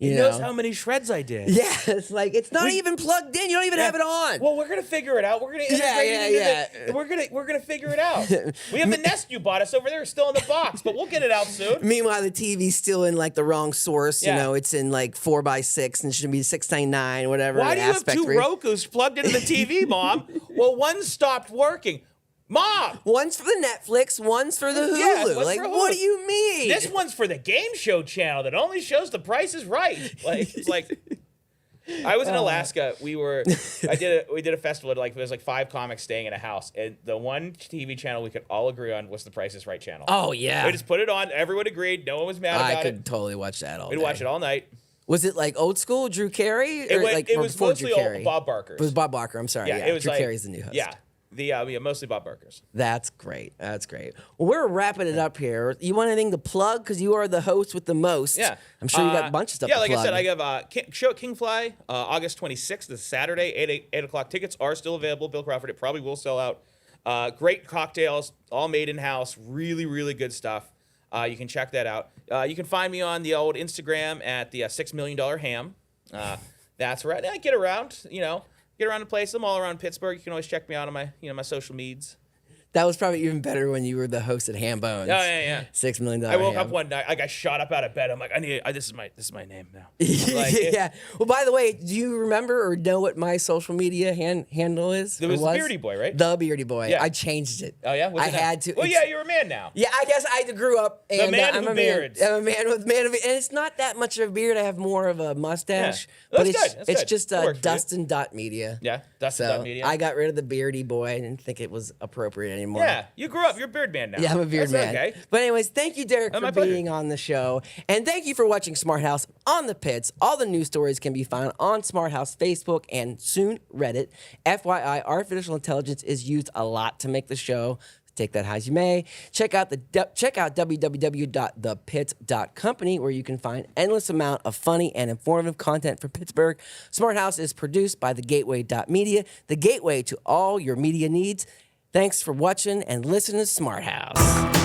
Speaker 2: He knows how many shreds I did.
Speaker 1: Yeah, it's it's not even plugged in. You don't even have it on.
Speaker 2: Well, we're gonna figure it out. We're gonna integrate it into we're gonna figure it out. We have the Nest you bought us over there, still in the box, but we'll get it out soon.
Speaker 1: Meanwhile, the TV's still in the wrong source.
Speaker 2: Yeah.
Speaker 1: You know, it's in 4x6 and it should be 699, whatever.
Speaker 2: Why do you have
Speaker 1: aspect
Speaker 2: 2 Rokus plugged into the TV, Mom? Well, one stopped working. Mom!
Speaker 1: One's for the Netflix, one's for the Hulu.
Speaker 2: Yeah, one's for Hulu.
Speaker 1: What do you mean?
Speaker 2: This one's for the game show channel that only shows The Price is Right. I was in Alaska. We did a festival. It was 5 comics staying in a house, and the one TV channel we could all agree on was The Price is Right channel.
Speaker 1: Oh yeah.
Speaker 2: We just put it on. Everyone agreed. No one was mad about it.
Speaker 1: I could totally watch that all
Speaker 2: We'd
Speaker 1: day.
Speaker 2: watch it all night.
Speaker 1: Was it old school Drew Carey?
Speaker 2: It was
Speaker 1: before
Speaker 2: mostly
Speaker 1: Drew Carey?
Speaker 2: Bob Barker's.
Speaker 1: It was Bob Barker. I'm sorry. Yeah,
Speaker 2: it was
Speaker 1: Drew Carey's the new host.
Speaker 2: Yeah. Mostly Bob Barker's.
Speaker 1: That's great. That's great. Well, we're wrapping it up here. You want anything to plug? Because you are the host with the most.
Speaker 2: Yeah.
Speaker 1: I'm sure you got a bunch of stuff to plug.
Speaker 2: Yeah, like I said, I have show at Kingfly, August 26th. This is Saturday, 8 o'clock. Tickets are still available. Bill Crawford, it probably will sell out. Great cocktails, all made in-house. Really, really good stuff. You can check that out. You can find me on the old Instagram at the $6 Million Ham. That's right. I get around, Get around the place. I'm all around Pittsburgh. You can always check me out on my, my social medias.
Speaker 1: That was probably even better when you were the host at Ham Bones.
Speaker 2: Oh, yeah.
Speaker 1: $6 Million.
Speaker 2: I woke up one night. I got shot up out of bed. I'm like, this is my name now.
Speaker 1: Yeah. Well, by the way, do you remember or know what my social media handle is?
Speaker 2: It was Beardy Boy, right?
Speaker 1: The Beardy Boy.
Speaker 2: Yeah.
Speaker 1: I changed it.
Speaker 2: Oh yeah.
Speaker 1: I had to.
Speaker 2: Well, yeah, you're a man now.
Speaker 1: Yeah, I guess I grew up. And,
Speaker 2: man
Speaker 1: I'm
Speaker 2: with
Speaker 1: a
Speaker 2: beards.
Speaker 1: I'm a man with and it's not that much of a beard. I have more of a mustache.
Speaker 2: Yeah.
Speaker 1: But
Speaker 2: That's good.
Speaker 1: it's
Speaker 2: good.
Speaker 1: just
Speaker 2: That works for you.
Speaker 1: Dustin.media.
Speaker 2: Yeah, Dustin.media.
Speaker 1: I got rid of the Beardy Boy. I didn't think it was appropriate anymore.
Speaker 2: Yeah, you grew up. You're a beard man now.
Speaker 1: Yeah, I'm a beard
Speaker 2: That's
Speaker 1: man.
Speaker 2: Okay.
Speaker 1: But anyways, thank you, Derek,
Speaker 2: Oh,
Speaker 1: for
Speaker 2: my pleasure.
Speaker 1: being on the show. And thank you for watching Smart House on the Pits. All the news stories can be found on Smart House Facebook and soon Reddit. FYI, artificial intelligence is used a lot to make the show. Take that as you may. Check out www.thepitts.company where you can find endless amount of funny and informative content for Pittsburgh. Smart House is produced by TheGateway.media, the gateway to all your media needs. Thanks for watching and listening to Smart House.